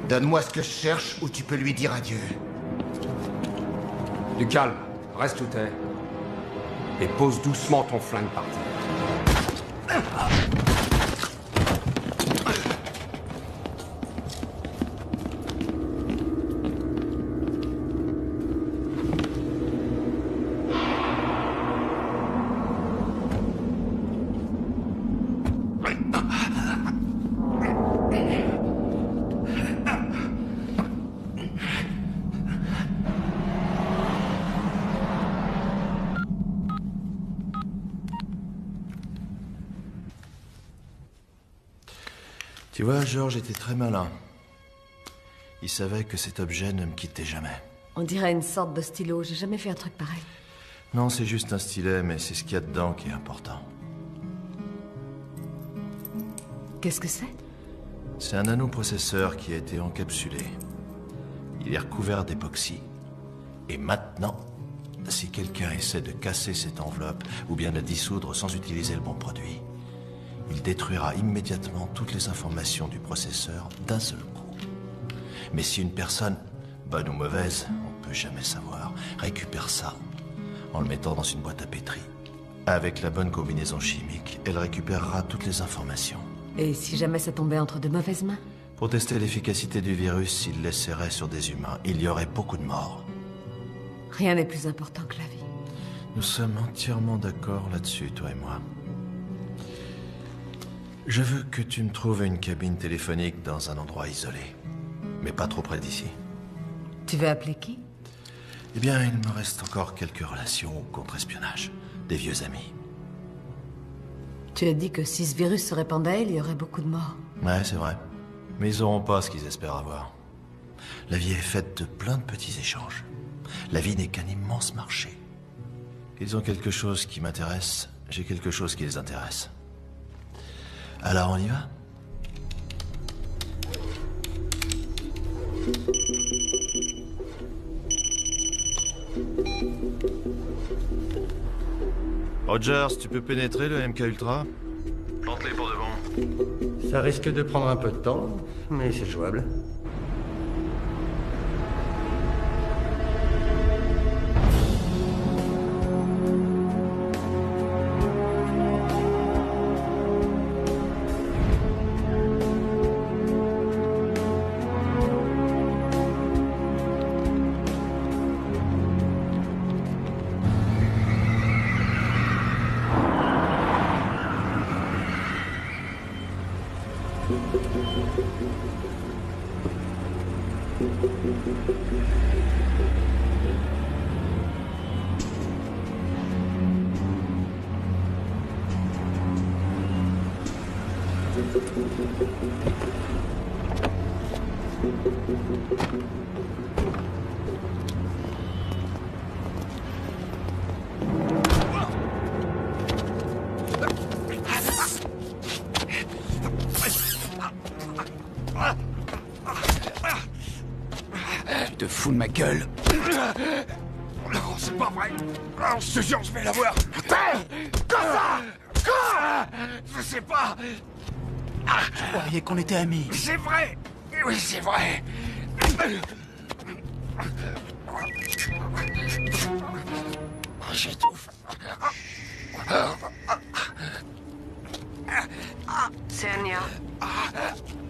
Donne-moi ce que je cherche ou tu peux lui dire adieu. Du calme, reste où t'es. Et pose doucement ton flingue par terre. Tu vois, George était très malin. Il savait que cet objet ne me quittait jamais. On dirait une sorte de stylo. J'ai jamais fait un truc pareil. Non, c'est juste un stylet, mais c'est ce qu'il y a dedans qui est important. Qu'est-ce que c'est? C'est un nanoprocesseur qui a été encapsulé. Il est recouvert d'époxy. Et maintenant, si quelqu'un essaie de casser cette enveloppe ou bien de la dissoudre sans utiliser le bon produit, il détruira immédiatement toutes les informations du processeur d'un seul coup. Mais si une personne, bonne ou mauvaise, on ne peut jamais savoir, récupère ça en le mettant dans une boîte à pétri, avec la bonne combinaison chimique, elle récupérera toutes les informations. Et si jamais ça tombait entre de mauvaises mains? Pour tester l'efficacité du virus, s'il l'essaierait sur des humains, il y aurait beaucoup de morts. Rien n'est plus important que la vie. Nous sommes entièrement d'accord là-dessus, toi et moi. Je veux que tu me trouves une cabine téléphonique dans un endroit isolé, mais pas trop près d'ici. Tu veux appeler qui? Eh bien, il me reste encore quelques relations au contre-espionnage, des vieux amis. Tu as dit que si ce virus se répandait, il y aurait beaucoup de morts. Ouais, c'est vrai. Mais ils n'auront pas ce qu'ils espèrent avoir. La vie est faite de plein de petits échanges. La vie n'est qu'un immense marché. Ils ont quelque chose qui m'intéresse, j'ai quelque chose qui les intéresse. Alors on y va? Rogers, tu peux pénétrer le MK Ultra? Plante-les pour de bon. Ça risque de prendre un peu de temps, mais c'est jouable. Tu te fous de ma gueule? Non, c'est pas vrai. Non, je te jure, je vais l'avoir. Comme ça. Quoi? Je sais pas. Je croyais qu'on était amis. C'est vrai. Oui, c'est vrai. J'étouffe. C'est Anya.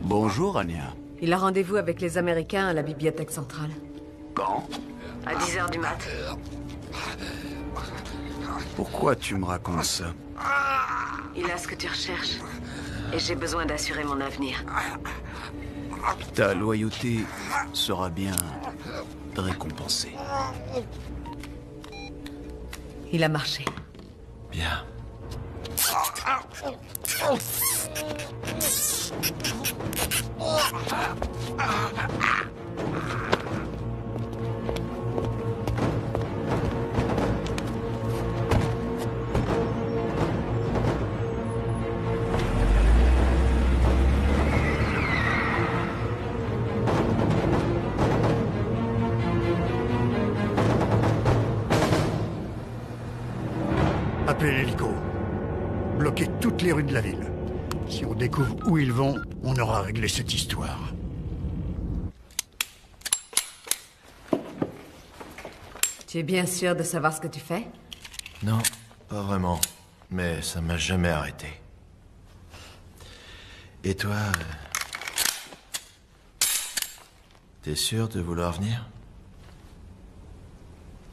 Bonjour, Anya. Il a rendez-vous avec les Américains à la bibliothèque centrale. Quand? À 10h du mat. Pourquoi tu me racontes ça? Il a ce que tu recherches. Et j'ai besoin d'assurer mon avenir. Ta loyauté sera bien récompensée. Il a marché. Bien. Appelez l'hélico. Bloquez toutes les rues de la ville. Si on découvre où ils vont, on aura réglé cette histoire. Tu es bien sûr de savoir ce que tu fais? Non, pas vraiment. Mais ça m'a jamais arrêté. Et toi... T'es sûr de vouloir venir?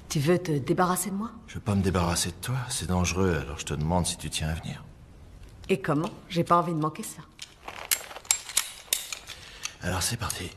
Tu veux te débarrasser de moi? Je veux pas me débarrasser de toi, c'est dangereux, alors je te demande si tu tiens à venir. Et comment? J'ai pas envie de manquer ça. Alors c'est parti.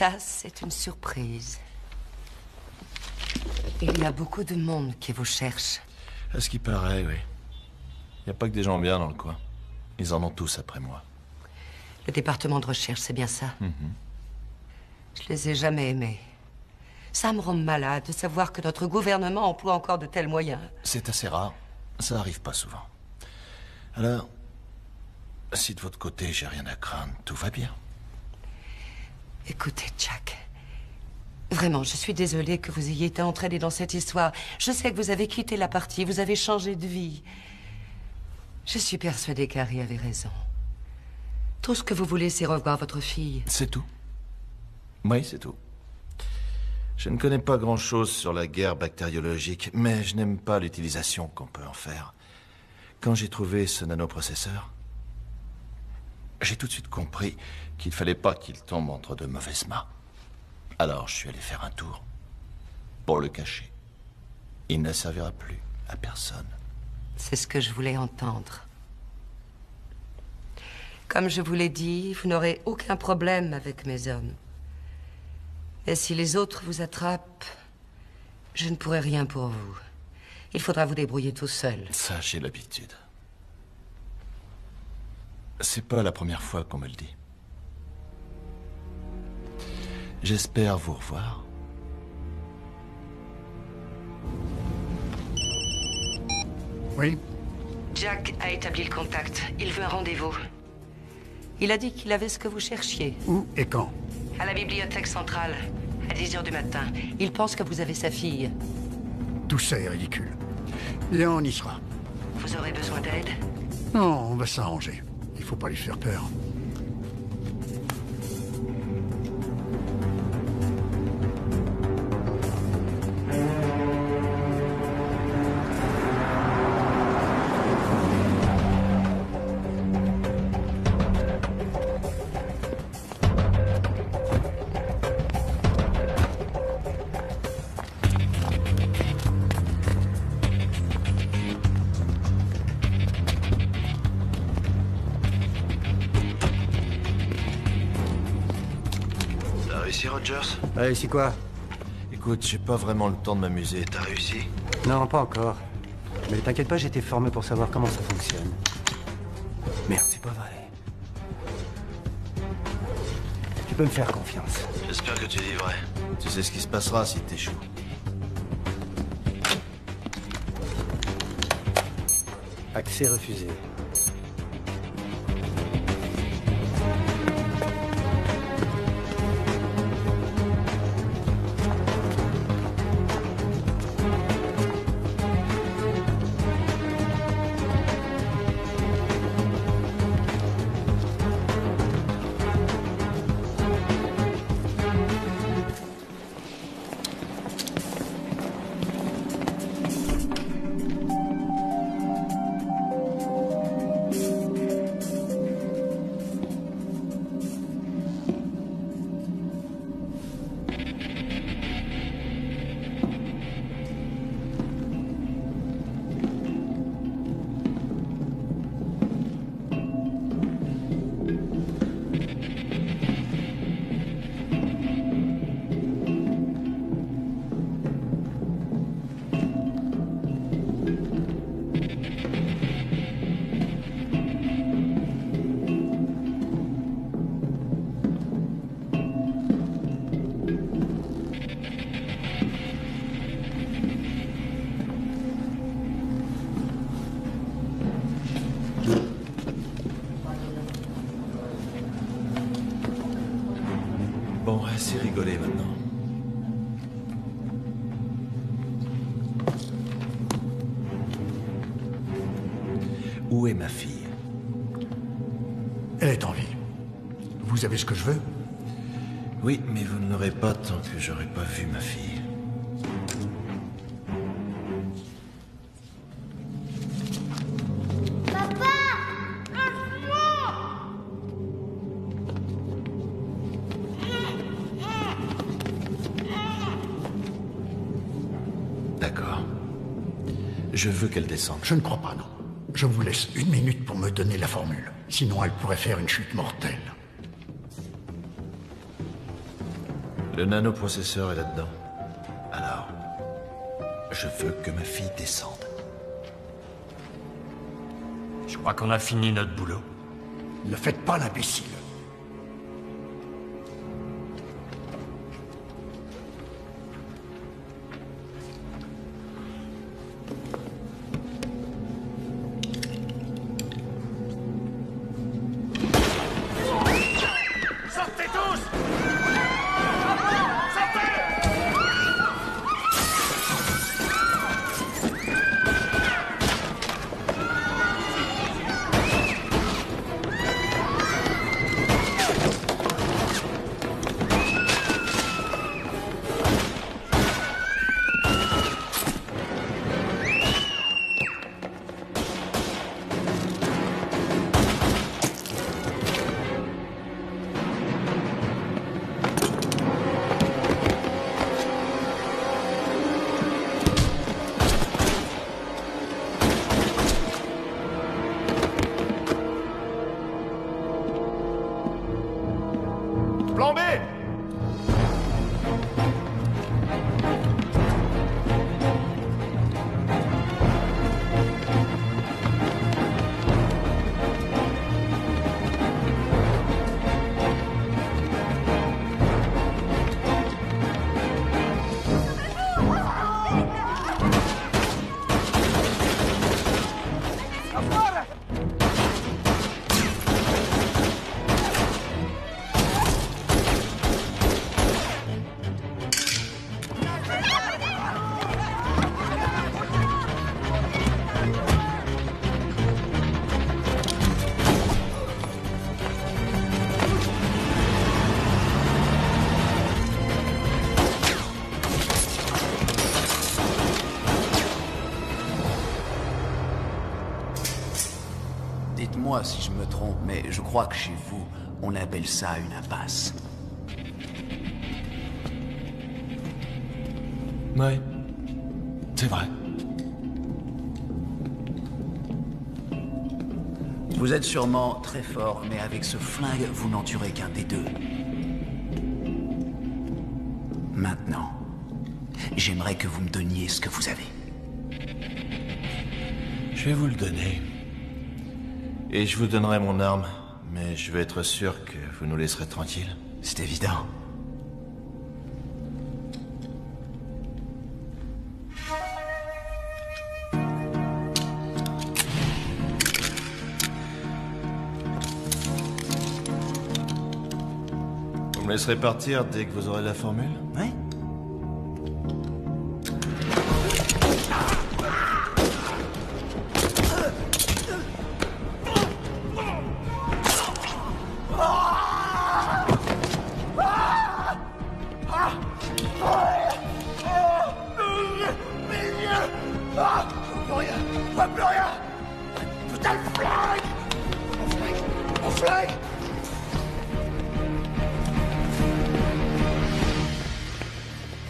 Ça, c'est une surprise. Il y a beaucoup de monde qui vous cherche. À ce qui paraît, oui. Il n'y a pas que des gens bien dans le coin. Ils en ont tous après moi. Le département de recherche, c'est bien ça? Je les ai jamais aimés. Ça me rend malade de savoir que notre gouvernement emploie encore de tels moyens. C'est assez rare. Ça arrive pas souvent. Alors, si de votre côté, j'ai rien à craindre, tout va bien. Écoutez, Jack. Vraiment, je suis désolée que vous ayez été entraîné dans cette histoire. Je sais que vous avez quitté la partie, vous avez changé de vie. Je suis persuadée qu'Harry avait raison. Tout ce que vous voulez, c'est revoir votre fille. C'est tout. Oui, c'est tout. Je ne connais pas grand-chose sur la guerre bactériologique, mais je n'aime pas l'utilisation qu'on peut en faire. Quand j'ai trouvé ce nanoprocesseur, j'ai tout de suite compris qu'il fallait pas qu'il tombe entre de mauvaises mains. Alors je suis allé faire un tour pour le cacher. Il ne servira plus à personne. C'est ce que je voulais entendre. Comme je vous l'ai dit, vous n'aurez aucun problème avec mes hommes. Et si les autres vous attrapent, je ne pourrai rien pour vous. Il faudra vous débrouiller tout seul. Ça, j'ai l'habitude. C'est pas la première fois qu'on me le dit. J'espère vous revoir. Oui? Jack a établi le contact. Il veut un rendez-vous. Il a dit qu'il avait ce que vous cherchiez. Où et quand? À la bibliothèque centrale, à 10h du matin. Il pense que vous avez sa fille. Tout ça est ridicule. Et on y sera. Vous aurez besoin d'aide? Non, on va s'arranger. Il faut pas lui faire peur. Rogers? Réussi quoi? Écoute, j'ai pas vraiment le temps de m'amuser. T'as réussi? Non, pas encore. Mais t'inquiète pas, j'ai été formé pour savoir comment ça fonctionne. Merde, c'est pas vrai. Tu peux me faire confiance. J'espère que tu dis vrai. Tu sais ce qui se passera si t'échoues. Accès refusé. Bon, assez rigolé maintenant. Où est ma fille? Elle est en vie. Vous avez ce que je veux? Oui, mais vous ne l'aurez pas tant que j'aurai pas vu ma fille. D'accord. Je veux qu'elle descende. Je ne crois pas, non. Je vous laisse 1 minute pour me donner la formule. Sinon, elle pourrait faire une chute mortelle. Le nanoprocesseur est là-dedans. Alors, je veux que ma fille descende. Je crois qu'on a fini notre boulot. Ne faites pas l'imbécile. Sortez tous! Plan B! Dites-moi si je me trompe, mais je crois que chez vous, on appelle ça une impasse. Ouais, c'est vrai. Vous êtes sûrement très fort, mais avec ce flingue, vous n'en tuerez qu'un des deux. Maintenant, j'aimerais que vous me donniez ce que vous avez. Je vais vous le donner. Et je vous donnerai mon arme, mais je veux être sûr que vous nous laisserez tranquilles. C'est évident. Vous me laisserez partir dès que vous aurez la formule? Oui.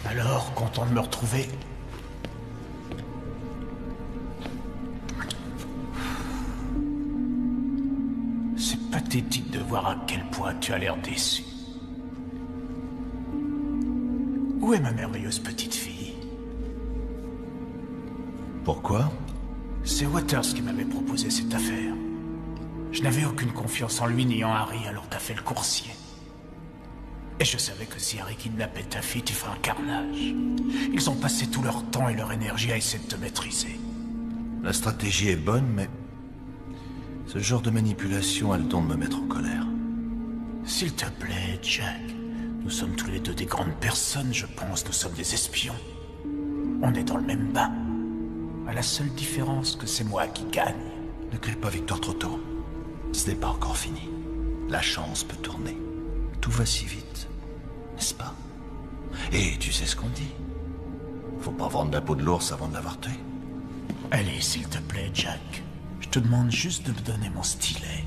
Alors, content de me retrouver? C'est pathétique de voir à quel point tu as l'air déçu. Où est ma merveilleuse petite fille? Pourquoi? C'est Waters qui m'avait proposé cette affaire. Je n'avais aucune confiance en lui ni en Harry, alors t'as fait le coursier. Et je savais que si Harry kidnappait ta fille, tu ferais un carnage. Ils ont passé tout leur temps et leur énergie à essayer de te maîtriser. La stratégie est bonne, mais... ce genre de manipulation a le don de me mettre en colère. S'il te plaît, Jack. Nous sommes tous les deux des grandes personnes, je pense. Nous sommes des espions. On est dans le même bain. À la seule différence que c'est moi qui gagne. Ne crie pas victoire trop tôt. Ce n'est pas encore fini. La chance peut tourner. Tout va si vite, n'est-ce pas? Et tu sais ce qu'on dit. Faut pas vendre la peau de l'ours avant de l'avoir tué. Allez, s'il te plaît, Jack. Je te demande juste de me donner mon stylet.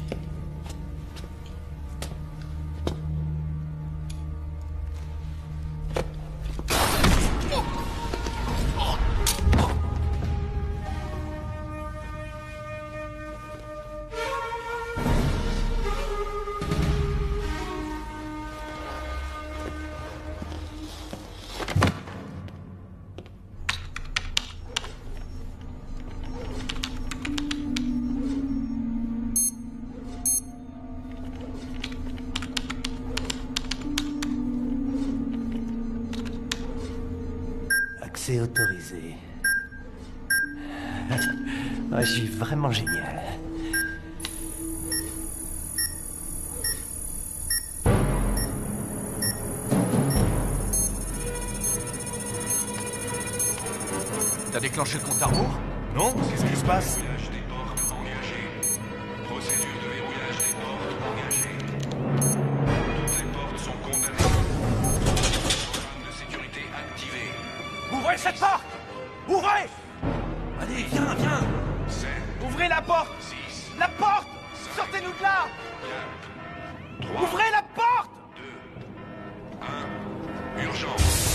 C'est autorisé. Ouais, je suis vraiment génial. T'as déclenché le compte à rebours? Non, qu'est-ce qui se passe? Procédure de verrouillage des portes engagée. Toutes les portes sont condamnées. Programme de sécurité activé. Ouvrez cette porte! Ouvrez! Allez, viens! 7. Ouvrez la porte! 6. La porte! Sortez-nous de là! 4. 3. Ouvrez la porte! 1. Urgence.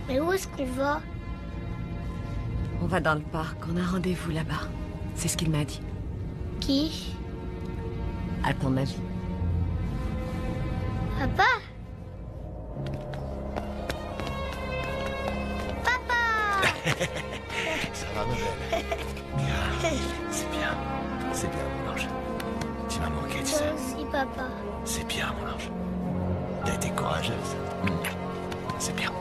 Mais où est-ce qu'on va? On va dans le parc, on a rendez-vous là-bas. C'est ce qu'il m'a dit. Qui? À ton avis. Papa? Papa! Ça va, ma belle? Bien. C'est bien. C'est bien, mon ange. Tu m'as manqué, tu sais. Toi aussi, papa. C'est bien, mon ange. T'as été courageuse. C'est bien.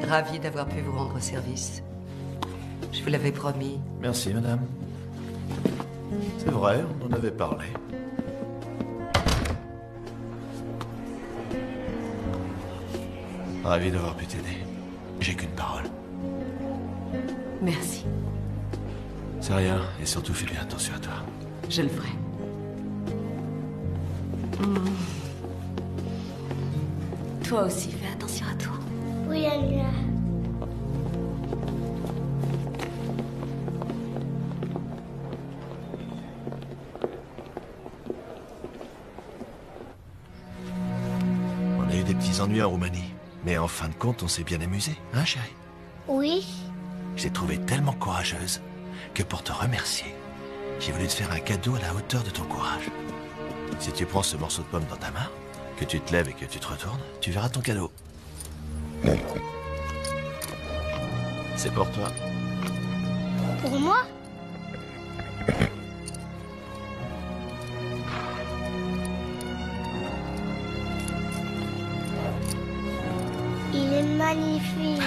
Ravie d'avoir pu vous rendre service. Je vous l'avais promis. Merci, madame. C'est vrai, on en avait parlé. Ravi d'avoir pu t'aider. J'ai qu'une parole. Merci. C'est rien, et surtout fais bien attention à toi. Je le ferai. Toi aussi, fais attention à toi. Oui, Anya. On a eu des petits ennuis en Roumanie. Mais en fin de compte, on s'est bien amusé, hein, chérie? Oui. Je t'ai trouvée tellement courageuse que pour te remercier, j'ai voulu te faire un cadeau à la hauteur de ton courage. Si tu prends ce morceau de pomme dans ta main, que tu te lèves et que tu te retournes, tu verras ton cadeau. C'est pour toi. Pour moi? Il est magnifique.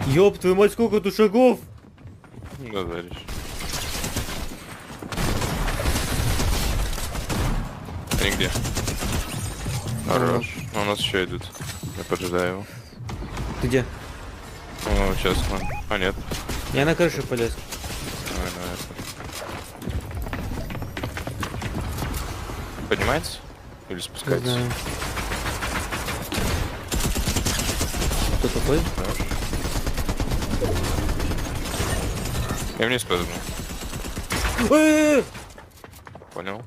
Ёб твою мать, сколько тут шагов! Базаришь. Они где? Хорош. У нас еще идут. Я поджидаю его. Ты где? О, сейчас он. А, нет. Я на крышу полез. Давай. Поднимается? Или спускается? Не знаю. Кто такой? Хорош. Я вниз подумал. Понял.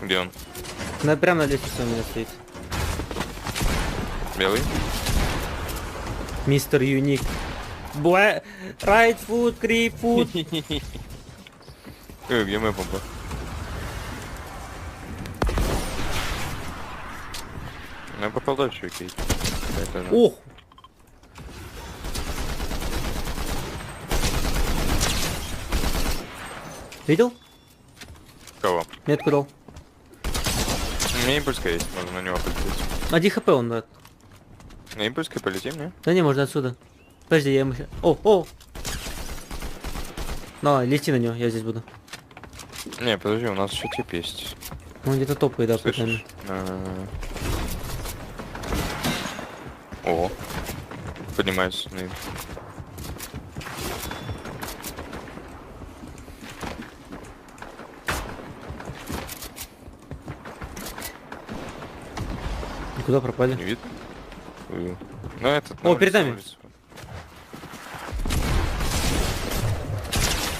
Где он? Прямо на лестнице у меня стоит. Белый? Мистер Юник. Right foot, creep foot. Где моя помпа? Я попал дальше, окей. Ох! Видел? Кого? Метку дал. У меня импульска есть, можно на него полететь. 1 хп он, брат. На импульской полетим, не? Да не, можно отсюда. Подожди, я ему сейчас... О! На, лети на него, я здесь буду. Не, подожди, у нас еще тип есть. Он где-то топает, да, под нами. О, поднимается на импульс. Куда пропали? Не видно. Ну, этот, о, перед нами.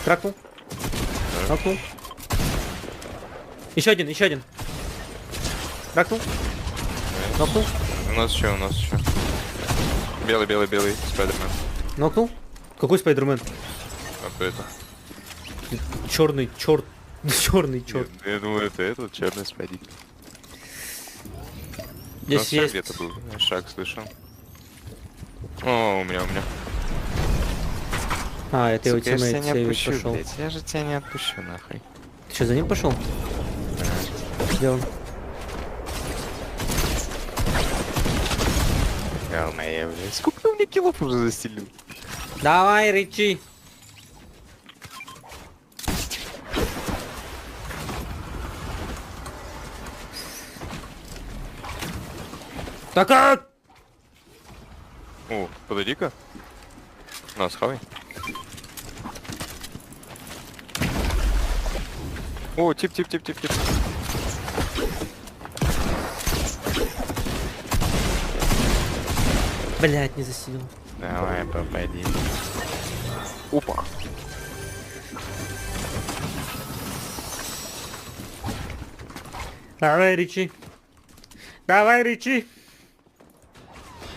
Кракнул. Кракнул. Еще один. Кракнул. Нокнул. У нас еще. Белый, Спайдермен. Нокнул. Какой Спайдермен? А кто это? Черный черт. Я думаю, это этот черный Спайдик. Здесь есть. Где-то был. Шаг слышал. О, у меня. А, это его тиммейт сейвить пошел. Я же тебя не отпущу, нахуй. Ты что, за ним пошел? Где он? Ё-моё, блядь. Сколько ты мне киллов уже застелил? Давай, Ричи. Так как? О, подойди-ка. На, схавай. О, тип. Блять, не засидел. Давай, попади. Опа. Давай, Ричи.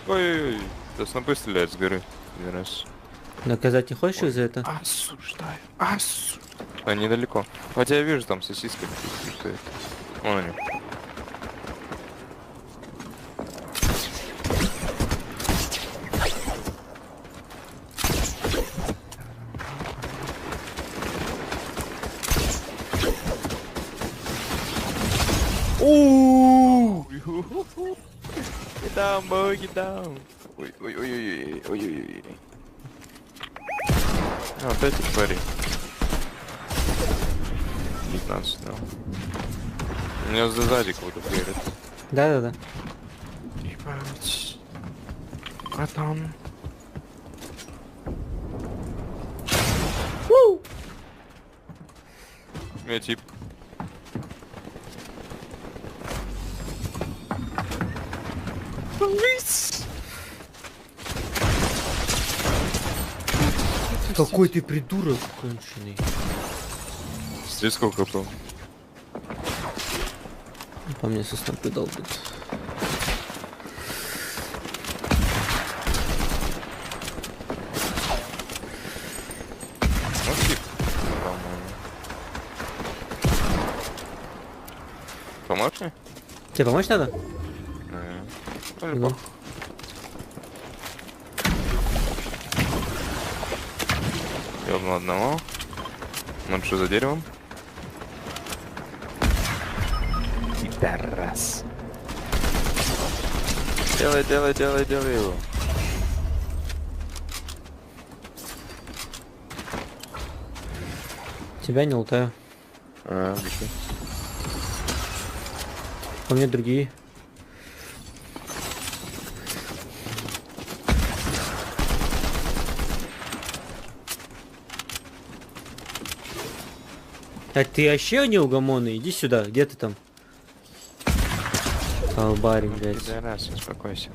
Ой-ой-ой. Да снопы стреляют с горы. Один раз. Наказать не хочешь из-за этого? Осуждаю. А, недалеко. Хотя я вижу там сосиска. Вон они. Ooh! Get down, boy, get down. Ой. Опять эти парень. 19, да. У меня сзади кого-то верит. Да. Ебать. Братан. У меня тип. Какой ты придурок конченый. Здесь сколько был? По мне со снопы долбит. Помочь мне? Тебе помочь надо? Ну. Ёбну одного. Он что за деревом? Пидорас. Делай его. Тебя не лутаю. Отлично. У меня другие. А ты вообще неугомонный? Иди сюда, где ты там? Колбарик, блядь. Раз, успокойся.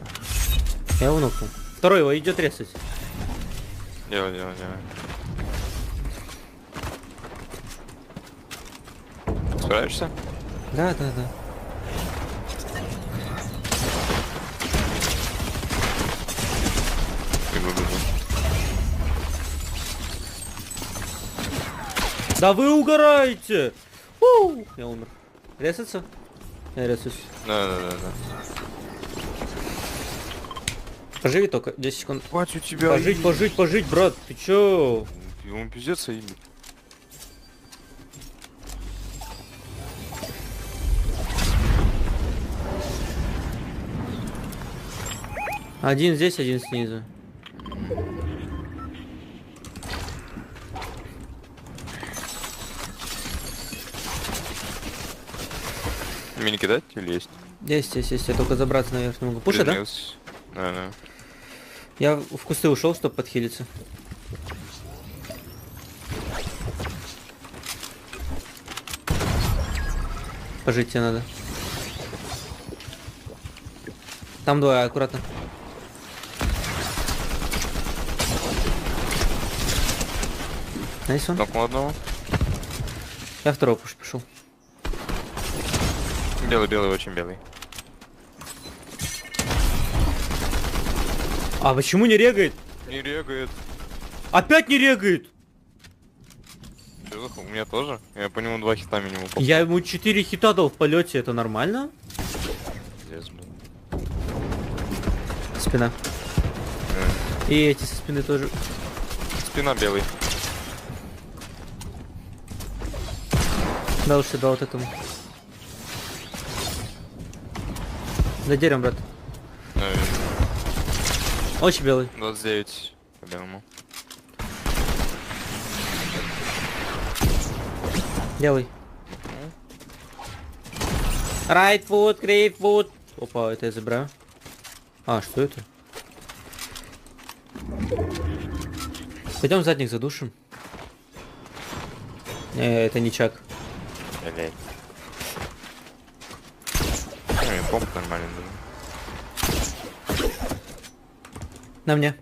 Я его нокнул. Второй его идет резать. Делай. Справишься? Да. Бегу. Да вы угораете! У! Я умер. Резаться? Я резаюсь. Да. Поживи только 10 секунд. Хватит у тебя. Пожить, брат. Ты чё? Ему пиздец имя. Один здесь, один снизу. Мини кидать или есть? Есть. Я только забраться наверх не могу. Пуша, да? Да. Я в кусты ушел, чтобы подхилиться. Пожить тебе надо. Там двое, аккуратно. Найс он. Нокнул одного. Я второго пуш пошел. Белый, очень белый. А почему не регает? Не регает. Опять не регает! У меня тоже. Я по нему 2 хита минимум. Я ему 4 хита дал в полете, это нормально? Пиздец, блин. Спина. И эти со спины тоже. Спина белый. Да уж дал вот этому. За деревом, брат. Очень белый. 29 по белому. Белый. Right foot, grave foot. Опа, это я забираю. А, что это? Пойдем задних задушим. Не, это не чак. Блять. Помп нормально. На мне.